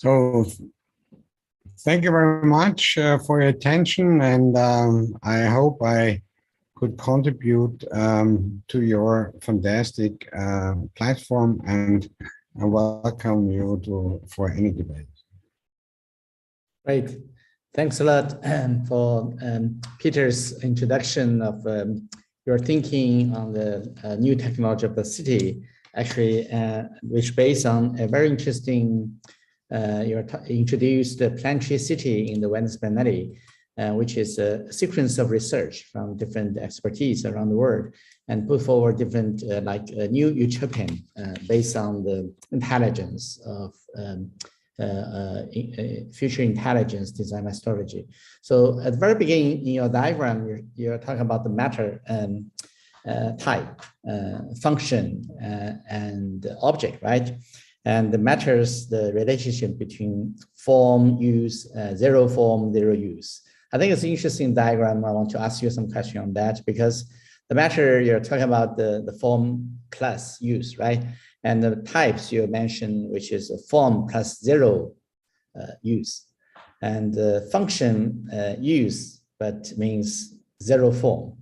So thank you very much for your attention, and I hope I could contribute to your fantastic platform, and I welcome you for any debate. Great. Thanks a lot for Peter's introduction of your thinking on the new technology of the city, actually, which based on a very interesting, you introduced the planetary city in the Venice Biennale, which is a sequence of research from different expertise around the world and put forward different like a new utopian based on the intelligence of future intelligence design methodology. So at the very beginning in your diagram, you're talking about the matter type, function, and object, right? And the matters, the relationship between form, use, zero form, zero use. I think it's an interesting diagram. I want to ask you some question on that because the matter you're talking about the form plus use, right? And the types you mentioned, which is a form plus zero use, and the function use, but means zero form.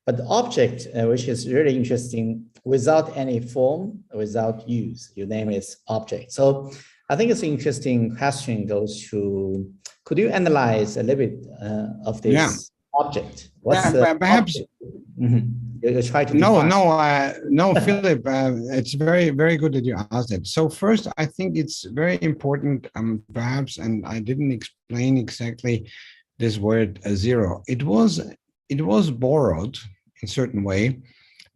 But the object, which is really interesting, without any form, without use, you name it object. So I think it's an interesting question goes to, could you analyze a little bit of this object? What's the perhaps object? You try to no, Philip, it's very, very good that you asked it. So first, I think it's very important, perhaps, and I didn't explain exactly this word zero. It was borrowed in a certain way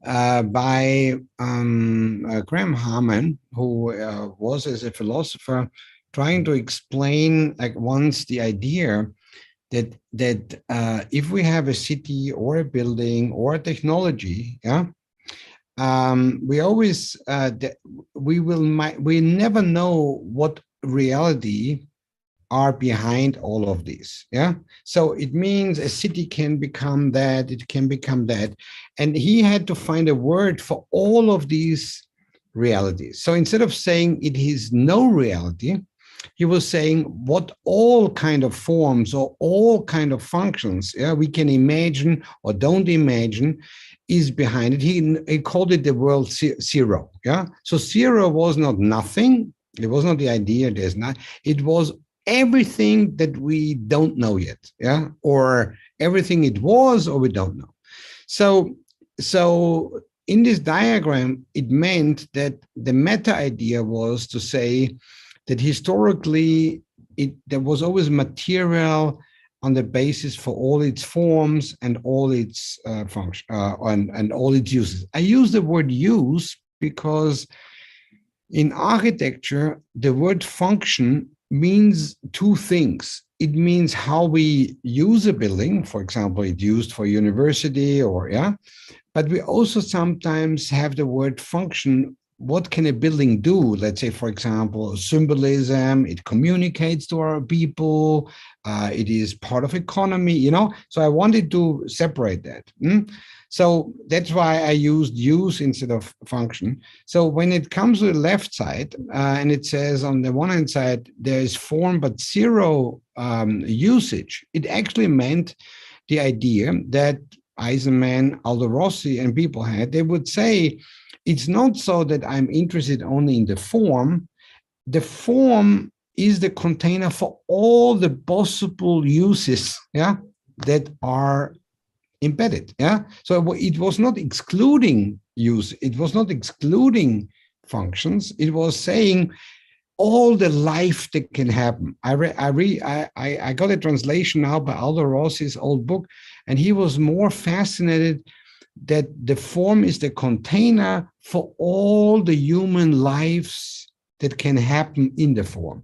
by Graham Harman, who was as a philosopher trying to explain like once the idea that if we have a city or a building or a technology, we always we never know what reality are behind all of these. So it means a city can become that, it can become that, and he had to find a word for all of these realities. So instead of saying it is no reality, he was saying what all kind of forms or all kind of functions we can imagine or don't imagine is behind it. He called it the world zero. So zero was not nothing. It was not the idea there's not. It was everything that we don't know yet. Or everything it was or we don't know. So in this diagram, it meant that the meta idea was to say that historically there was always material on the basis for all its forms and all its functions and all its uses. I use the word use because in architecture, the word function means two things. It means how we use a building. For example, it's used for university or but we also sometimes have the word function. What can a building do? Let's say, for example, symbolism, it communicates to our people, it is part of economy, So I wanted to separate that. So that's why I used use instead of function. So when it comes to the left side, and it says on the one hand side, there is form but zero usage, it actually meant the idea that Eisenman, Aldo Rossi, and people had, they would say, it's not so that I'm interested only in the form. The form is the container for all the possible uses, that are embedded, So it was not excluding use. It was not excluding functions. It was saying all the life that can happen. I got a translation now by Aldo Rossi's old book, and he was more fascinated that the form is the container for all the human lives that can happen in the form.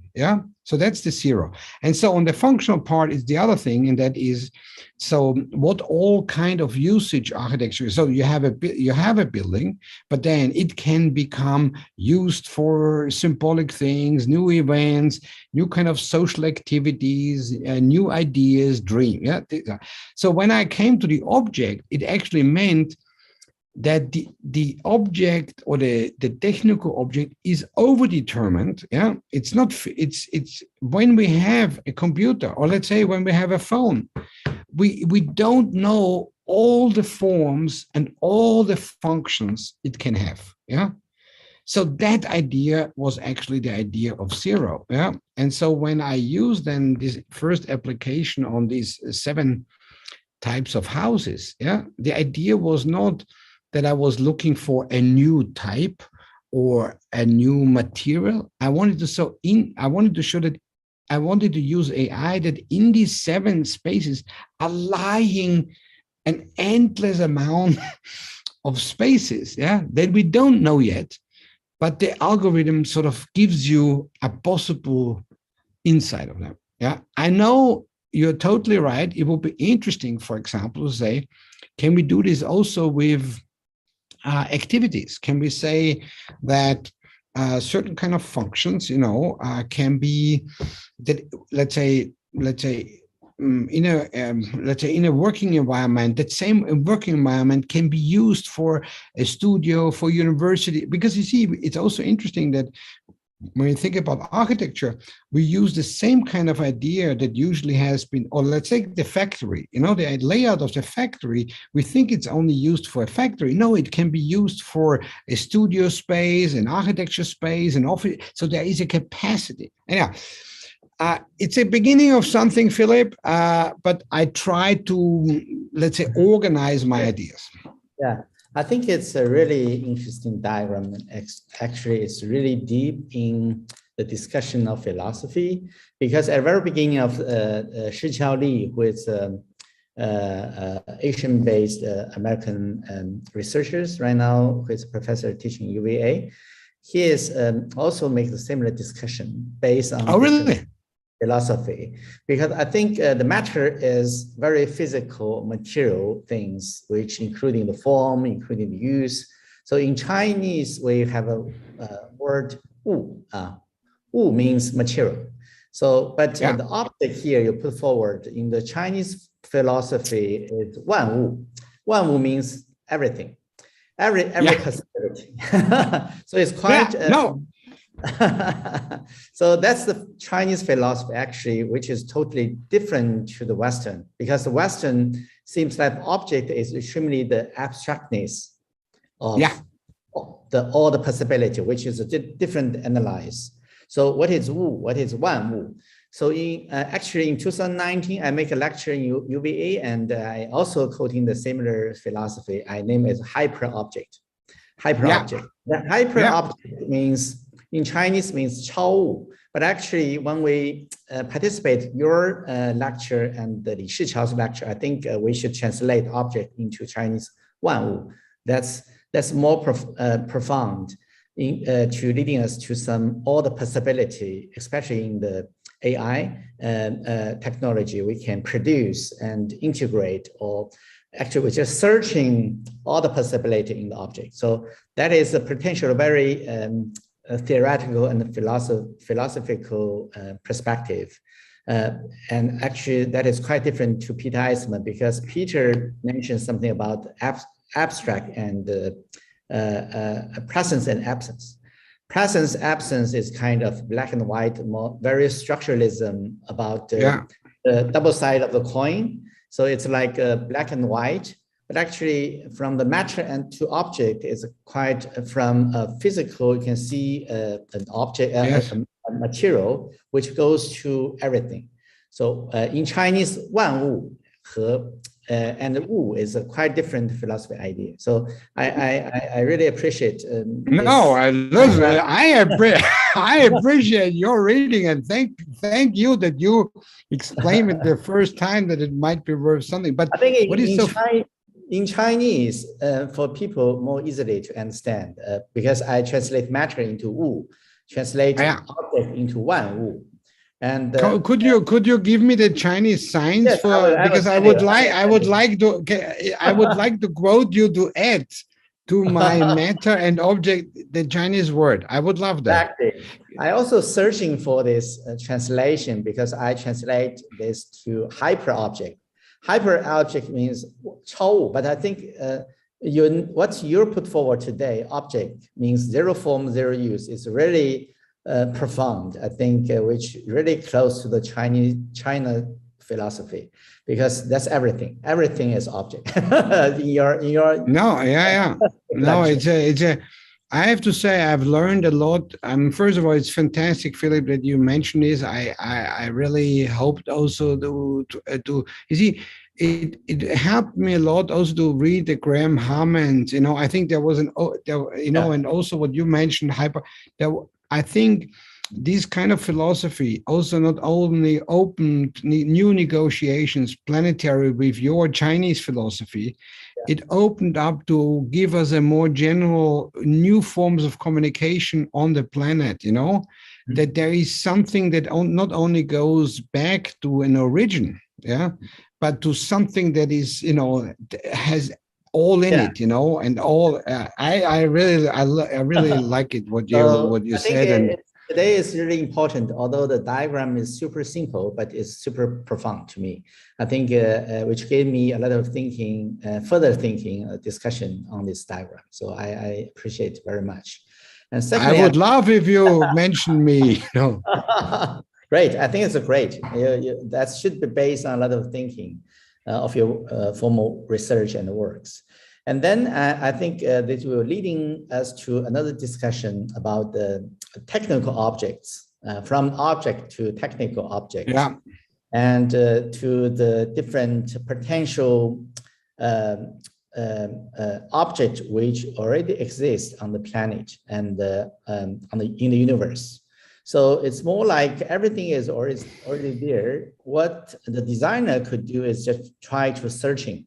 So that's the zero. And so on the functional part is the other thing, and that is, so what all kind of usage architecture. So you have a building, but then it can become used for symbolic things, new events, new kind of social activities, new ideas, dream. So when I came to the object, it actually meant that the object or the technical object is overdetermined. Yeah, it's not. It's when we have a computer, or let's say when we have a phone, we don't know all the forms and all the functions it can have. Yeah. So that idea was actually the idea of zero. Yeah. And so when I used then this first application on these 7 types of houses, yeah, the idea was not that I was looking for a new type or a new material. I wanted to show that I wanted to use AI that in these 7 spaces are lying an endless amount of spaces, yeah, that we don't know yet, but the algorithm sort of gives you a possible insight of them. Yeah, I know you're totally right. It would be interesting, for example, to say, can we do this also with activities? Can we say that certain kind of functions, can be that, let's say in a working environment, that same working environment can be used for a studio, for university, because you see, it's also interesting that when you think about architecture, we use the same kind of idea that usually has been, or let's say the factory, the layout of the factory, we think it's only used for a factory. No, it can be used for a studio space, an architecture space, an office. So there is a capacity. And yeah, it's a beginning of something, Philip, but I try to, let's say, organize my ideas. Yeah. I think it's a really interesting diagram. Actually, it's really deep in the discussion of philosophy, because at the very beginning of Shiqiao Li, who is Asian-based American researchers right now, who is a professor teaching UVA, he is also making a similar discussion based on philosophy, because I think the matter is very physical, material things, which including the form, including the use. So in Chinese, we have a word wu. Wu means material. So, but the object here you put forward in the Chinese philosophy is wan wu. Wan wu means everything, every possibility. So it's quite no. So that's the Chinese philosophy, actually, which is totally different to the Western, because the Western seems like object is extremely the abstractness of all the possibility, which is a different analyze. So what is Wu? What is Wan Wu? So actually in 2019, I make a lecture in UVA, and I also quoting the similar philosophy. I name it hyper object. Hyper object. The hyper object means, in Chinese means 超物, but actually when we participate your lecture and the Li Shiqiao's lecture, I think we should translate object into Chinese 万物. That's more profound to leading us to all the possibility, especially in the AI technology we can produce and integrate, or actually we're just searching all the possibility in the object. So that is a potential very theoretical and philosophical perspective. And actually that is quite different to Peter Eisman, because Peter mentioned something about abstract and presence and absence. Presence, absence is kind of black and white, more very structuralism about the double side of the coin. So it's like black and white, but actually from the matter and to object is quite from physical. You can see an object, a material, which goes to everything. So in Chinese, 万物 and Wu is a quite different philosophy idea. So I really appreciate. I appreciate your reading, and thank you that you explained it the first time that it might be worth something. But I think in Chinese, for people more easily to understand, because I translate matter into Wu, translate object into 万物. And could you give me the Chinese signs because I would like to quote you to add to my matter and object the Chinese word. I would love that. Exactly. I also searching for this translation, because I translate this to hyper object. Hyper object means 超物, but I think what you put forward today, object means zero form, zero use, is really profound, I think, which really close to the China philosophy, because that's everything. Everything is object in your No, yeah. No, I have to say I've learned a lot. First of all, it's fantastic, Philip, that you mentioned this. I really hoped also to you see, it helped me a lot also to read the Graham Harmons. I think there was and also what you mentioned, I think this kind of philosophy also not only opened new negotiations planetary with your Chinese philosophy, it opened up to give us a more general new forms of communication on the planet, that there is something that not only goes back to an origin, but to something that is, has all in it, and all. I really like it what you I think said, and today is really important. Although the diagram is super simple, but it's super profound to me. I think which gave me a lot of thinking, further thinking, discussion on this diagram. So I appreciate it very much. And secondly, I would love if you mentioned me. Great. I think it's great. That should be based on a lot of thinking of your formal research and works. And then I think this will leading us to another discussion about the technical objects, from object to technical objects, and to the different potential object which already exist on the planet and in the universe. So it's more like everything is already there. What the designer could do is just try to searching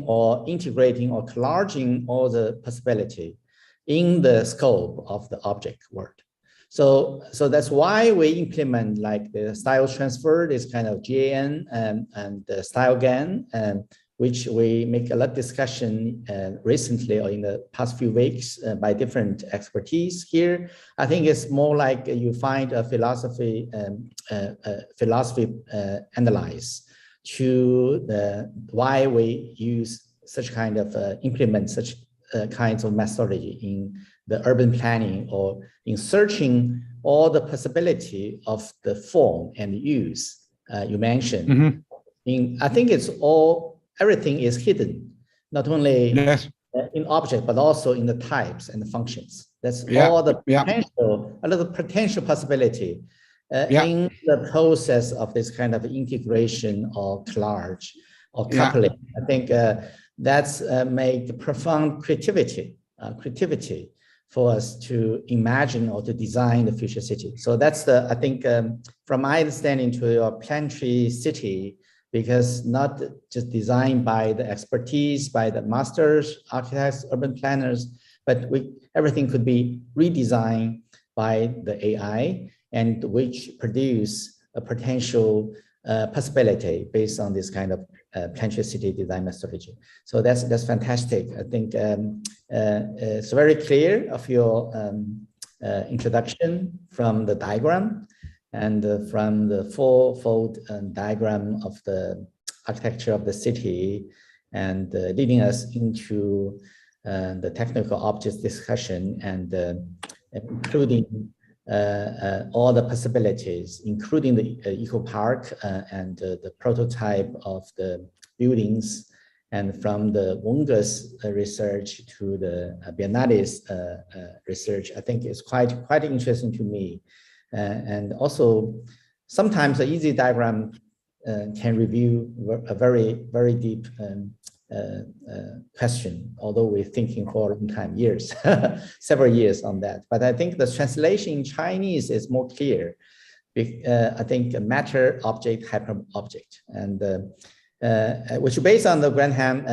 or integrating or collaging all the possibility in the scope of the object world. So that's why we implement like the style transfer, this kind of GAN and the style GAN, which we make a lot of discussion recently or in the past few weeks by different expertise here. I think it's more like you find a philosophy analyze to why we use such kind of implement such kinds of methodology in the urban planning or in searching all the possibility of the form and use you mentioned. Mm-hmm. I think it's everything is hidden, not only in object, but also in the types and the functions. That's all the potential, a lot of potential possibility in the process of this kind of integration or collage or coupling. I think that's make profound creativity for us to imagine or to design the future city. So that's I think from my understanding to your planetary city, because not just designed by the expertise, by the masters, architects, urban planners, but everything could be redesigned by the AI, and which produce a potential possibility based on this kind of planetary city design methodology. So that's fantastic. I think it's very clear of your introduction from the diagram and from the four-fold diagram of the architecture of the city, and leading us into the technical objects discussion, and including all the possibilities, including the eco park and the prototype of the buildings, and from the Wonga's research to the Biennale's research. I think it's quite interesting to me. And also, sometimes the easy diagram can review a very, very deep question, although we're thinking for a long time, years, several years on that. But I think the translation in Chinese is more clear. I think matter, object, hyper object, and which is based on the Granham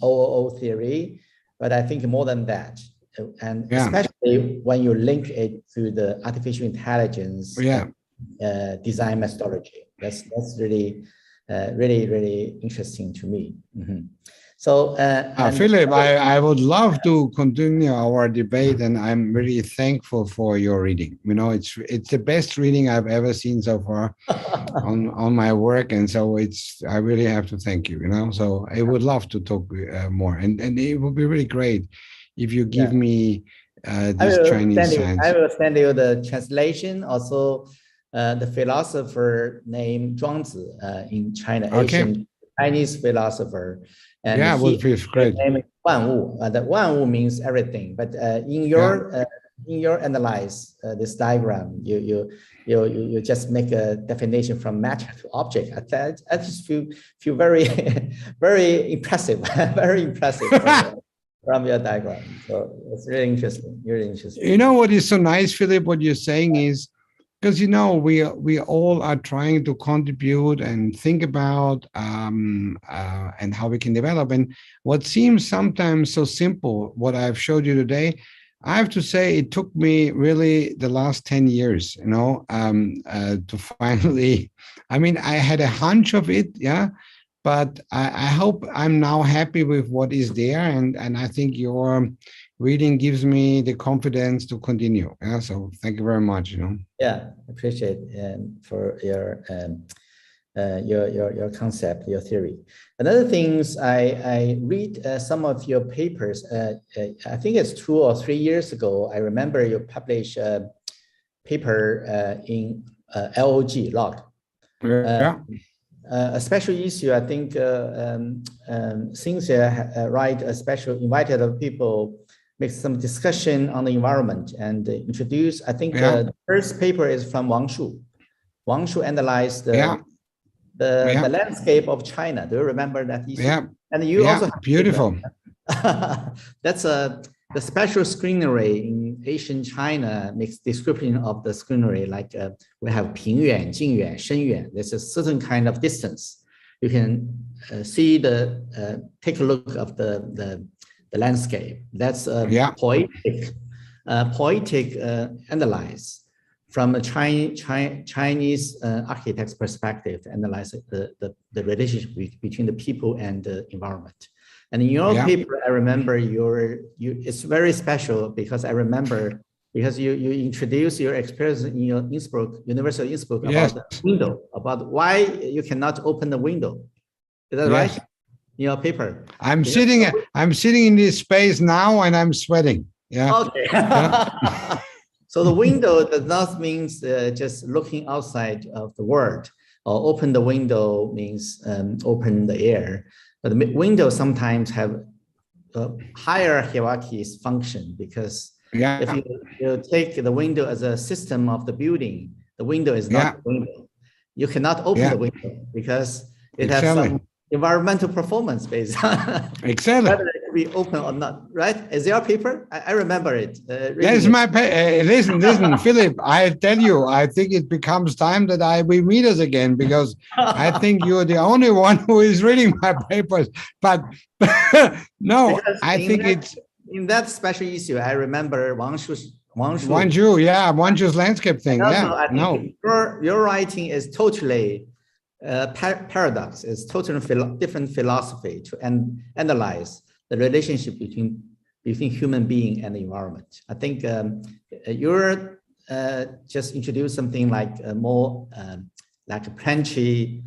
OOO theory, but I think more than that. And especially when you link it to the artificial intelligence design methodology, that's really, really interesting to me. Mm-hmm. So, Philip, I would love to continue our debate, and I'm really thankful for your reading. You know, it's the best reading I've ever seen so far on my work, and so I really have to thank you. You know, so I would love to talk more, and it would be really great if you give me these Chinese signs. I will send you the translation. Also, the philosopher named Zhuangzi in China, Asian Chinese philosopher. And yeah, would be great. Name is Wan Wu. The Wan Wu means everything. But in your analyze this diagram, you just make a definition from matter to object. I just feel very very impressive, very impressive from your diagram. So it's really interesting. Really interesting. You know what is so nice, Philip? What you're saying is, because you know we all are trying to contribute and think about and how we can develop. And what seems sometimes so simple, what I've showed you today, I have to say it took me really the last 10 years, you know, to finally. I mean, I had a hunch of it, yeah, but I hope I'm now happy with what is there, and I think your reading gives me the confidence to continue. Yeah, so thank you very much. You know. Yeah, appreciate for your concept, your theory. Another things I read some of your papers. I think it's 2 or 3 years ago. I remember you published a paper in log. Yeah. A special issue. I think Cynthia write a special invited people. Make some discussion on the environment and introduce. I think the first paper is from Wang Shu. Wang Shu analyzed the landscape of China. Do you remember that issue? Yeah. And you also have beautiful. That's the special scenery in Asian China makes description of the scenery like we have 平远、近远、深远. There's a certain kind of distance. You can see take a look of the landscape. That's poetic analyze from a Chinese architect's perspective, analyze the relationship between the people and the environment. And in your paper, I remember it's very special because I remember because you introduce your experience in your University of Innsbruck about the window, about why you cannot open the window. Is that right? In your paper. I'm sitting in this space now and I'm sweating. Yeah. Okay. So the window does not mean just looking outside of the world, or open the window means open the air. But the window sometimes have higher hierarchies function because if you take the window as a system of the building, the window is not the window. You cannot open the window because it has some environmental performance based on whether it can be open or not, right? Is your paper? I remember it. That's my paper. Listen, Philip, I tell you, I think it becomes time that we meet us again because I think you're the only one who is reading my papers. But no, I think it's... In that special issue, I remember Wang Shu's landscape thing. Your writing is totally paradox. It's totally different philosophy to analyze the relationship between human being and the environment. I think you're just introduce something like more like a planetary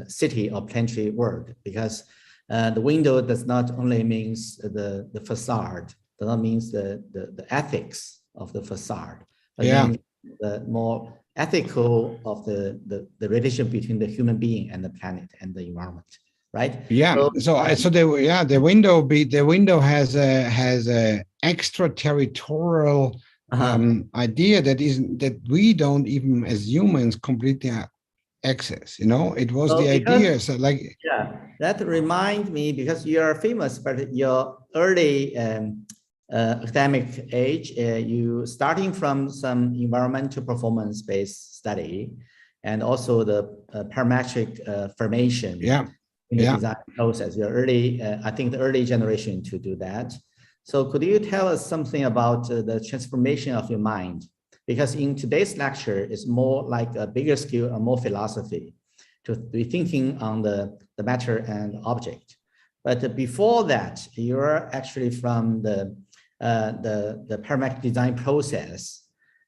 city or planetary world, because the window does not only means the facade, does not means the ethics of the facade, but means the more ethical of the relationship between the human being and the planet and the environment, right? Yeah. So the window has a extraterritorial idea that we don't even as humans completely access. You know, it was the idea. So like that reminds me because you are famous, but your early academic age, you starting from some environmental performance-based study, and also the parametric formation in the design process. Your early, I think the early generation to do that. So could you tell us something about the transformation of your mind? Because in today's lecture, it's more like a bigger scale and more philosophy. be thinking on the matter and object. But before that, you're actually from the parametric design process.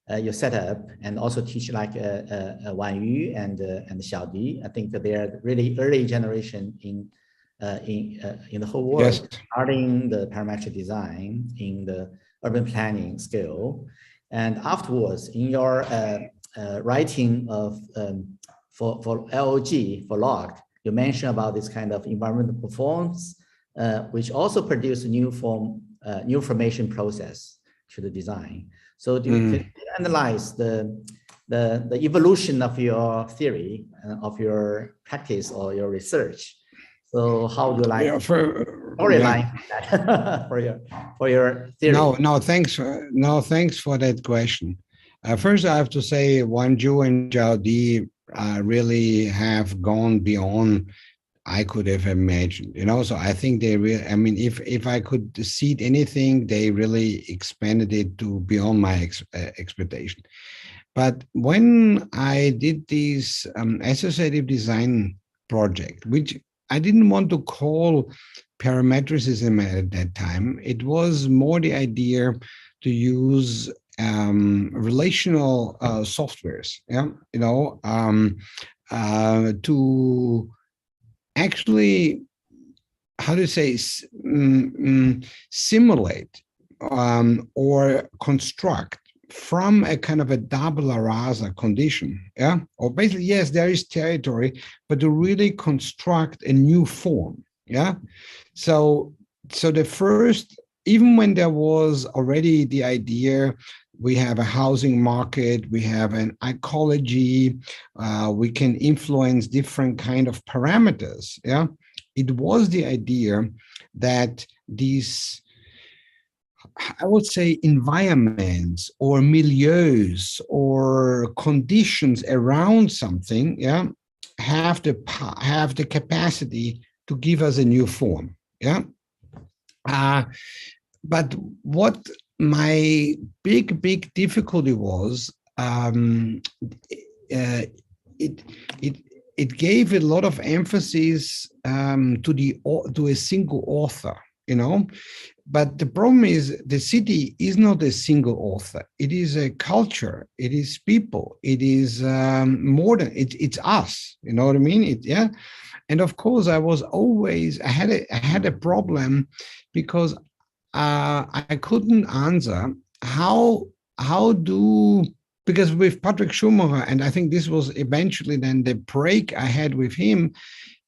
You set up and also teach like Wan Yu and Xiao Di. I think that they are really early generation in the whole world, Yes. starting the parametric design in the urban planning scale. And afterwards, in your writing of for LOG, for log, you mentioned about this kind of environmental performance, which also produce new information process to the design. So can you analyze the evolution of your theory, of your practice or your research? So how do you like storyline for your theory? Thanks for that question. First, I have to say Wanzhou and Zhao Di really have gone beyond I could have imagined, so I think they really, I mean, if I could seed anything, they really expanded it to beyond my expectation. But when I did this associative design project, which I didn't want to call parametricism at that time, it was more the idea to use relational softwares, to actually, how to say, simulate or construct from a kind of a tabula rasa condition, or basically, yes, there is territory, but to really construct a new form, So the first, even when there was already the idea, we have a housing market, we have an ecology, we can influence different kind of parameters, It was the idea that these, I would say, environments or milieus or conditions around something, have the capacity to give us a new form, but what my big difficulty was, it gave a lot of emphasis to a single author, But the problem is the city is not a single author. It is a culture. It is people. It is more than it's us. You know what I mean? And of course, I had a problem because I couldn't answer because with Patrick Schumacher, and I think this was eventually then the break I had with him,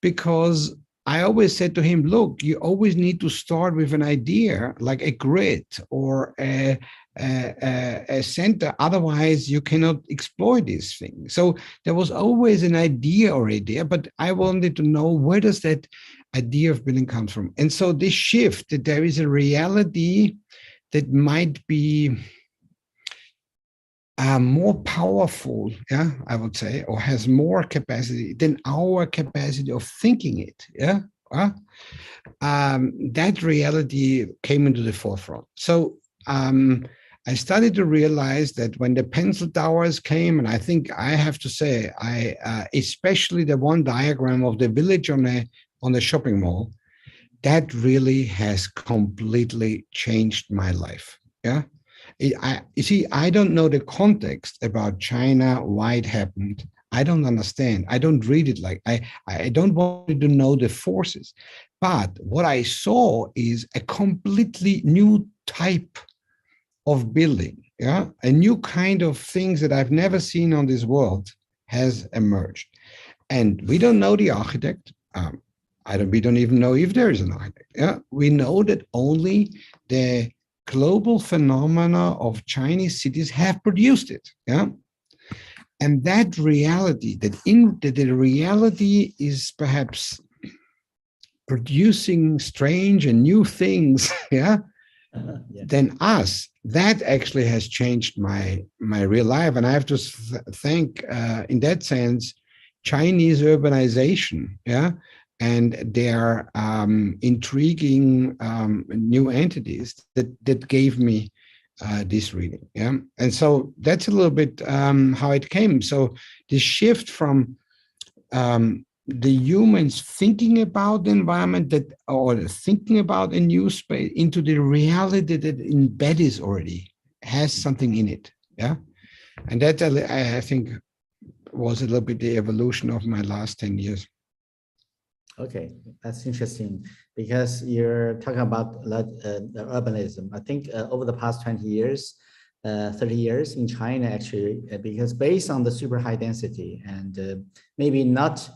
because I always said to him, look, you always need to start with an idea, like a grid or a center. Otherwise, you cannot exploit this thing. So there was always an idea already there, but I wanted to know, where does that idea of building come from? And so this shift, that there is a reality that might be more powerful, I would say, or has more capacity than our capacity of thinking it, that reality came into the forefront. So I started to realize that when the pencil towers came, and I think I have to say, especially the one diagram of the village on the shopping mall, that really has completely changed my life, you see, I don't know the context about China, why it happened. I don't understand. I don't read it like I don't want to know the forces. But what I saw is a completely new type of building, a new kind of things that I've never seen on this world has emerged. And we don't know the architect. We don't even know if there is an architect. We know that only the global phenomena of Chinese cities have produced it, and that reality, that the reality is perhaps producing strange and new things, than us. That actually has changed my real life, and I have to thank, in that sense, Chinese urbanization, and their intriguing new entities that gave me this reading, and so that's a little bit how it came. So the shift from the humans thinking about the environment that, or thinking about a new space into the reality that embeds already, has something in it. Yeah. And that I think was a little bit the evolution of my last 10 years. Okay, that's interesting because you're talking about the urbanism. I think over the past 20 years, 30 years in China, actually, because based on the super high density and maybe not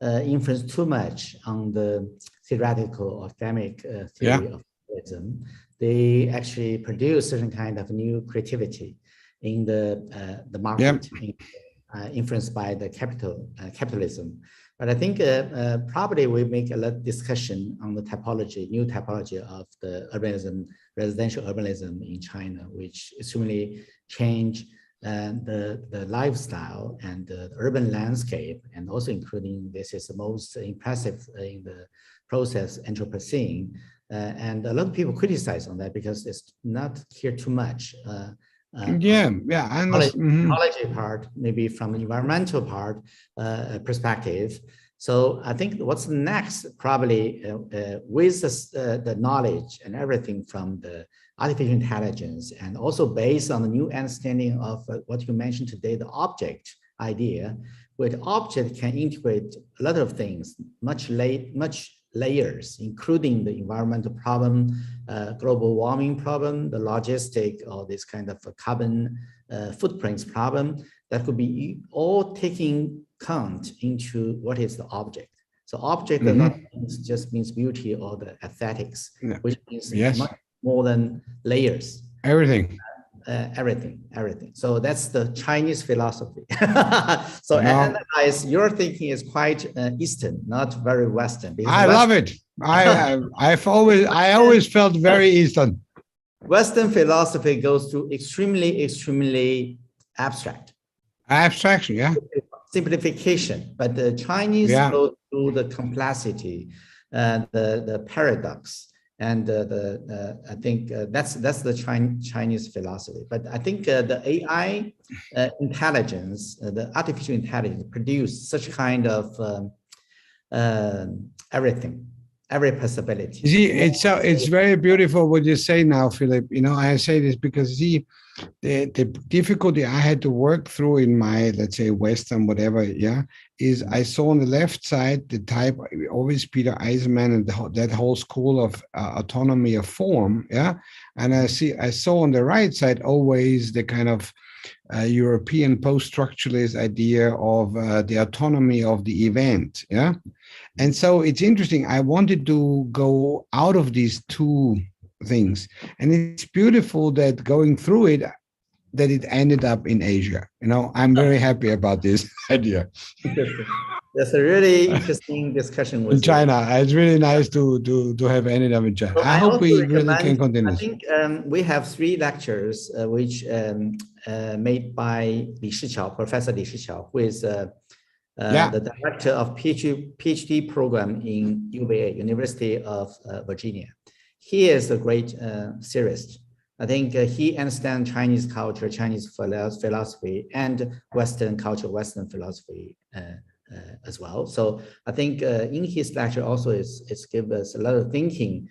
influence too much on the theoretical or academic theory of urbanism, they actually produce certain kind of new creativity in the market, influenced by the capitalism. But I think probably we make a lot of discussion on the typology, new typology of the urbanism, residential urbanism in China, which extremely change the lifestyle and the urban landscape, and also including this is the most impressive in the process Anthropocene. And a lot of people criticize on that because it's not here too much. Ecology part, maybe from the environmental part perspective. So I think what's next, probably with the knowledge and everything from the artificial intelligence, and also based on the new understanding of what you mentioned today, the object idea, where the object can integrate a lot of things, much layers, including the environmental problem, global warming problem, the logistic or this kind of carbon footprints problem, that could be all taking count into what is the object. So object not just means beauty or the aesthetics, which means much more than layers. Everything. Everything. So that's the Chinese philosophy. So analyze, your thinking is quite Eastern, not very Western. I love it. I always felt very Eastern. Western philosophy goes to extremely abstract. Abstraction, yeah. Simplification, but the Chinese go through the complexity, the paradox. And I think that's the Chinese philosophy. But I think the AI intelligence, the artificial intelligence, produce such kind of everything, every possibility. See, it's very beautiful what you say now, Philip. You know, I say this because the difficulty I had to work through in my, let's say, Western whatever, is I saw on the left side the type, always Peter Eisenman and that whole school of autonomy of form, and I saw on the right side always the kind of European post-structuralist idea of the autonomy of the event, and so it's interesting. I wanted to go out of these two things, and it's beautiful that going through it, that it ended up in Asia. You know, I'm very happy about this idea. That's a really interesting discussion with China. It's really nice to have ended up in China. So I hope we really can continue. I think we have 3 lectures which made by Li Shiqiao, Professor Li Shiqiao, who is the director of PhD program in UVA, University of Virginia. He is a great theorist. I think he understands Chinese culture, Chinese philosophy, and Western culture, Western philosophy as well. So I think in his lecture also it's give us a lot of thinking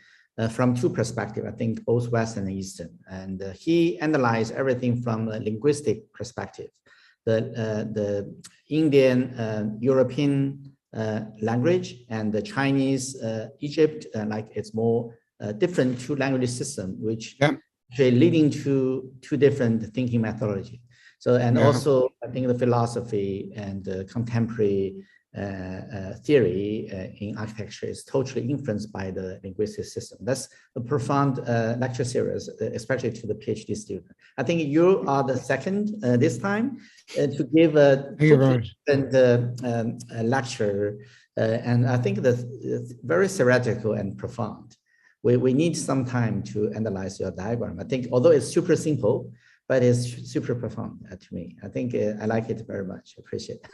from 2 perspectives. I think both Western and Eastern. And he analyzed everything from a linguistic perspective, the Indian, European language, and the Chinese, Egypt, like it's more different 2 language system, which leading to 2 different thinking methodology. So, and also I think the philosophy and the contemporary theory in architecture is totally influenced by the linguistic system. That's a profound lecture series, especially to the PhD student. I think you are the second this time to give a lecture, and I think that's very theoretical and profound. We need some time to analyze your diagram. I think although it's super simple, but it's super profound to me. I think I like it very much. Appreciate it.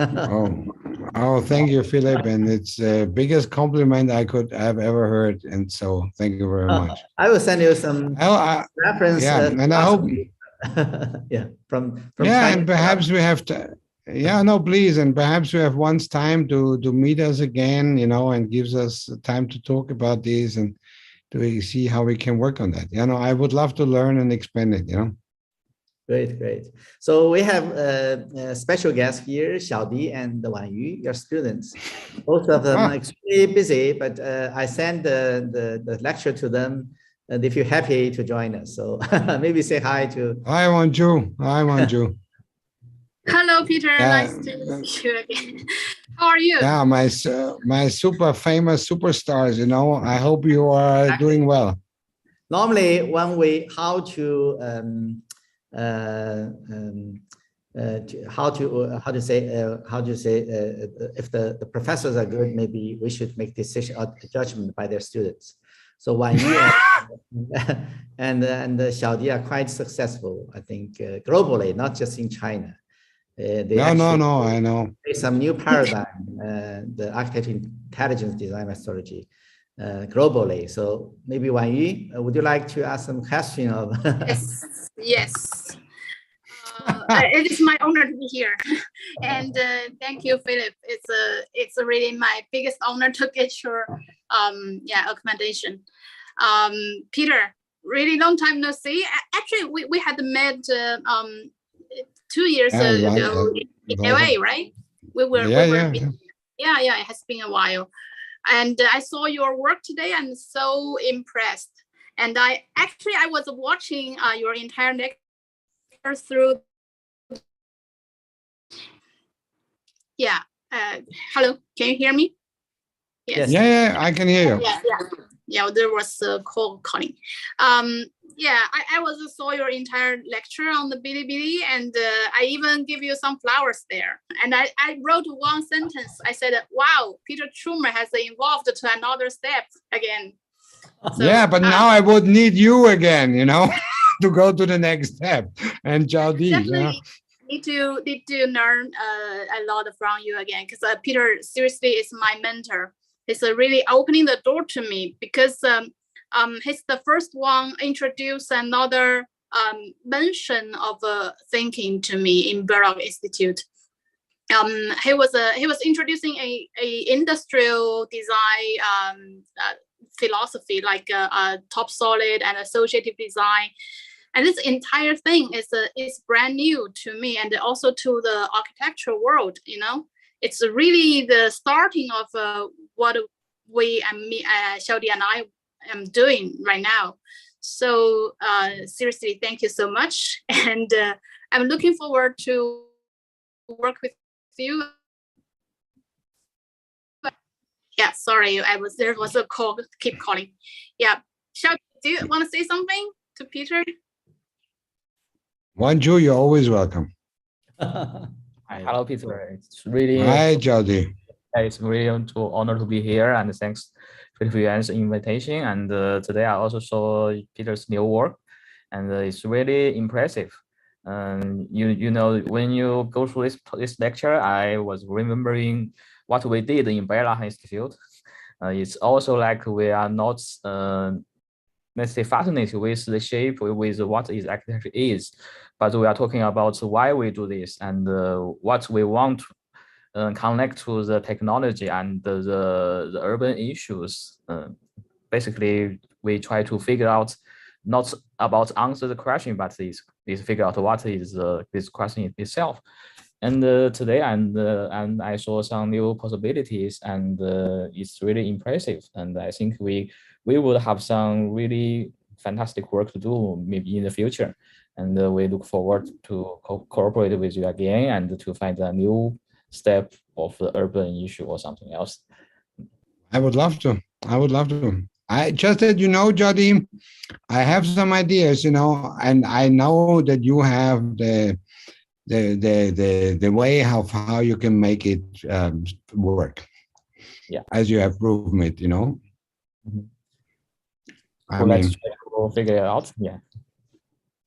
Thank you, Philip. And it's the biggest compliment I could have ever heard. And so thank you very much. I will send you some reference. And I hope. from China. And perhaps we have to. Yeah, no, please, and perhaps you have once time to meet us again, and gives us time to talk about this and to see how we can work on that. I would love to learn and expand it. Great, great. So we have a special guests here, Xiaodi and Wan Yu, your students. Both of them are extremely busy, but I sent the lecture to them, and they feel happy to join us. So maybe say hi to. I want you. I want you. Hello, Peter. Yeah. Nice to meet you again. How are you? Yeah, my super famous superstars. I hope you are doing well. Normally, when we how to say if the professors are good, maybe we should make decision or judgment by their students. So Wan Yu and Xiaodi are quite successful, I think, globally, not just in China. No, I know. Some new paradigm, the architecture intelligence design methodology globally. So maybe Wan Yu, would you like to ask some question of? Yes. It is my honor to be here, and thank you, Philip. It's really my biggest honor to get your accommodation. Peter, really long time no see. Actually, we had met 2 years ago in LA, right? Yeah, it has been a while. And I saw your work today. I'm so impressed. And I was watching your entire lecture through. Yeah. Hello, can you hear me? Yes. Yeah, I can hear you. Yeah, there was a call calling. I was saw your entire lecture on the Bilibili, and I even give you some flowers there. And I wrote one sentence. I said, "Wow, Peter Trumer has evolved to another step again." So, yeah, but now I would need you again, to go to the next step. And Xiaodi, need to learn a lot from you again, because Peter seriously is my mentor. He's really opening the door to me, because he's the first one introduced another mention of thinking to me in Baroque Institute. He was introducing a industrial design philosophy, like top solid and associative design. And this entire thing is brand new to me, and also to the architectural world. It's really the starting of what Xiaodi and I am doing right now. So seriously, thank you so much, and I'm looking forward to work with you. Yeah, sorry, there was a call. Keep calling. Yeah, Xiaodi, do you want to say something to Peter? Wanju, you're always welcome. Hello, Peter. It's really hi, Xiaodi. It's really an honor to be here, and thanks for your invitation. And today I also saw Peter's new work, and it's really impressive. You know, when you go through this lecture, I was remembering what we did in Bayerlachen Institute. It's also like we are not let's say fascinated with the shape, with what is architecture is, but we are talking about why we do this and what we want to connect to the technology and the urban issues. Basically, we try to figure out not about answer the question, but is figure out what is this question itself. And today, and I saw some new possibilities, and it's really impressive. And I think we would have some really fantastic work to do maybe in the future. And we look forward to cooperate with you again and to find a new step of the urban issue or something else. I would love to. I just that Xiaodi, I have some ideas, and I know that you have the way of how you can make it work. Yeah. As you have proven it, Mm-hmm. Let's try to figure it out. Yeah.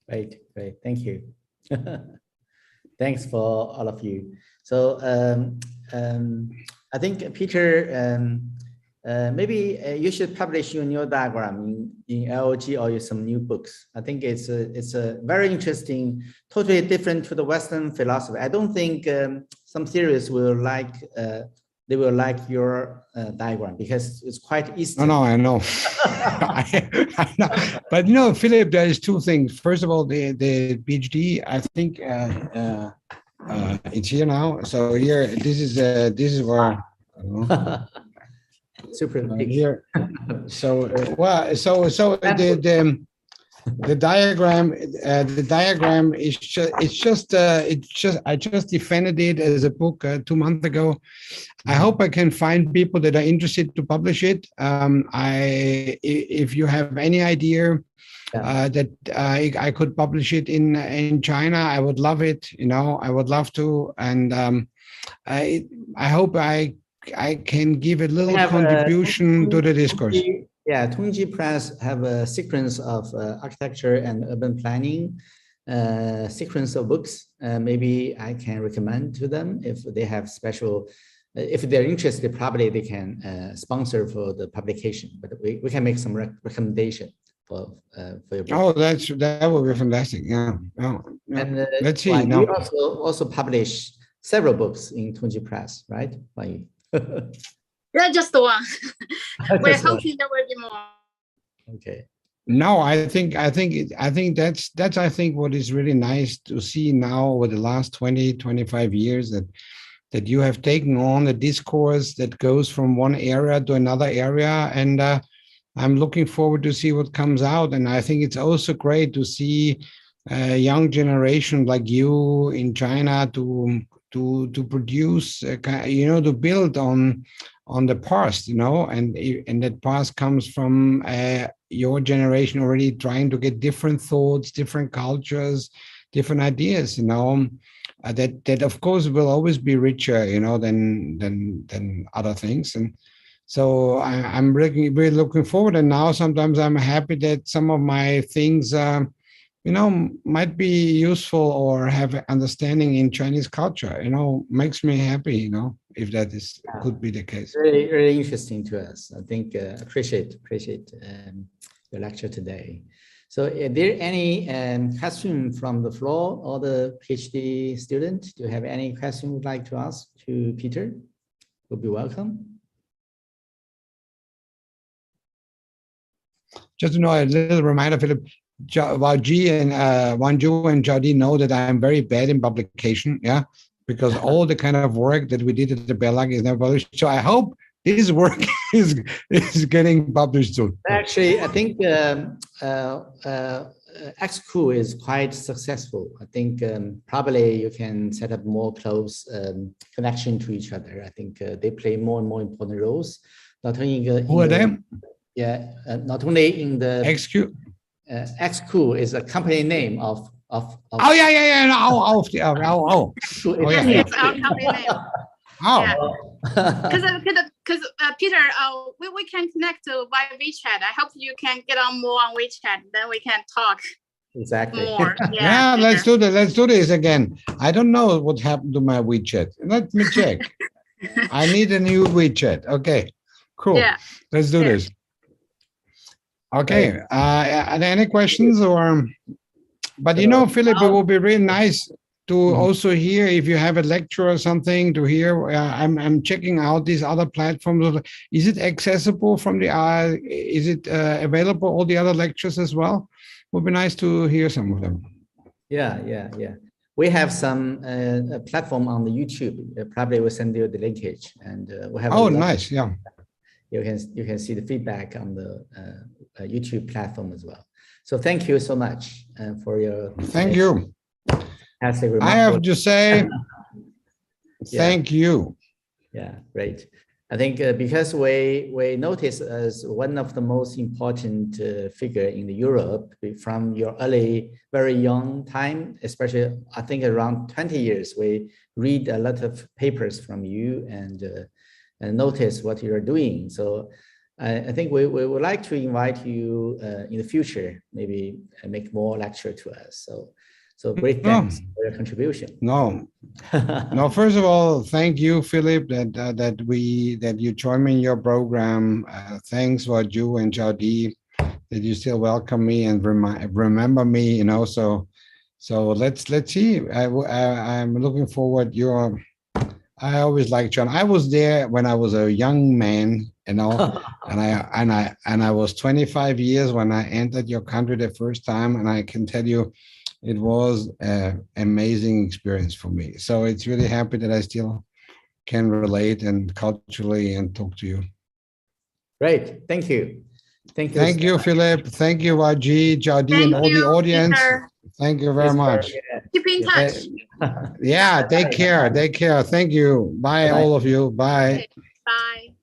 Great. Thank you. Thanks for all of you. So I think Peter maybe you should publish your new diagram in LOG or some new books. I think it's a very interesting, totally different to the Western philosophy. I don't think some theorists will like they will like your diagram because it's quite Eastern. No, I know. I know. But you know, Philip, there is two things. First of all, the PhD, I think it's here now. So here, this is where I don't know. Super big. Here. So the diagram is just I just defended it as a book 2 months ago. I hope I can find people that are interested to publish it. If you have any idea that I could publish it in China, I would love it. You know, I would love to, and I hope I can give a little contribution to the discourse. Yeah, Tongji Press have a sequence of architecture and urban planning, sequence of books. Maybe I can recommend to them if they have special, if they're interested, probably they can sponsor for the publication. But we can make some recommendation for your book. Oh, that would be fantastic. Yeah. Oh, yeah. And let's see. You also publish several books in Tongji Press, right? Yeah, just one. We're hoping there will be more. Okay. No, I think that's what is really nice to see now over the last 20-25 years that you have taken on a discourse that goes from one area to another area, and I'm looking forward to see what comes out. And I think it's also great to see a young generation like you in China to produce, to build on the past, and that past comes from your generation already trying to get different thoughts, different cultures, different ideas, that of course will always be richer, than other things. And so I'm really, really looking forward. And now sometimes I'm happy that some of my things, might be useful or have understanding in Chinese culture, makes me happy, if that could be the case. Really, really interesting to us. I think appreciate your lecture today. So are there any question from the floor or the PhD student? Do you have any question you'd like to ask to Peter? You'll be welcome. Just to know, a little reminder, Philip, Wangju and Jiaodi know that I'm very bad in publication, because all the kind of work that we did at the BELAC is never published. So I hope this work is getting published soon. Actually, I think XCOO is quite successful. I think probably you can set up more close connection to each other. I think they play more and more important roles. Not only who are they? Yeah, not only in the XQ. XCOO is a company name of Oh yeah. No, It's our company name. Oh. Because Peter, we can connect via WeChat. I hope you can get on more on WeChat. Then we can talk. Exactly. More. Yeah, let's do that. Let's do this again. I don't know what happened to my WeChat. Let me check. I need a new WeChat. Okay, cool. Yeah. Let's do this. Okay. Are there any questions or? But Philip, it would be really nice to also hear if you have a lecture or something to hear. I'm checking out these other platforms. Is it accessible from the? Is it available all the other lectures as well? Would be nice to hear some of them. Yeah. We have some platform on the YouTube. Probably will send you the linkage, and we have. Oh, nice. Yeah. You can see the feedback on the YouTube platform as well. So thank you so much for your. Thank you. I have to say, thank you. Yeah, great. I think because we notice as one of the most important figure in the Europe from your very young time, especially I think around 20 years, we read a lot of papers from you and notice what you're doing. So I think we would like to invite you in the future, maybe make more lecture to us. So great thanks for your contribution. No, No, first of all, thank you, Philip, that you joined me in your program. Thanks for you and Jody that you still welcome me and remember me. You know, so let's see. I'm looking forward. I always like John. I was there when I was a young man, you know, and I was 25 years when I entered your country the first time, and I can tell you, it was an amazing experience for me. So it's really happy that I still can relate and culturally and talk to you. Great, thank you. Thank you. Thank you, Philip. Thank you, Raji, Jadi, and all the audience. Peter. Thank you very much. Keep in touch. Yeah, take care. Take care. Thank you. Bye, all of you. Bye. Okay, bye.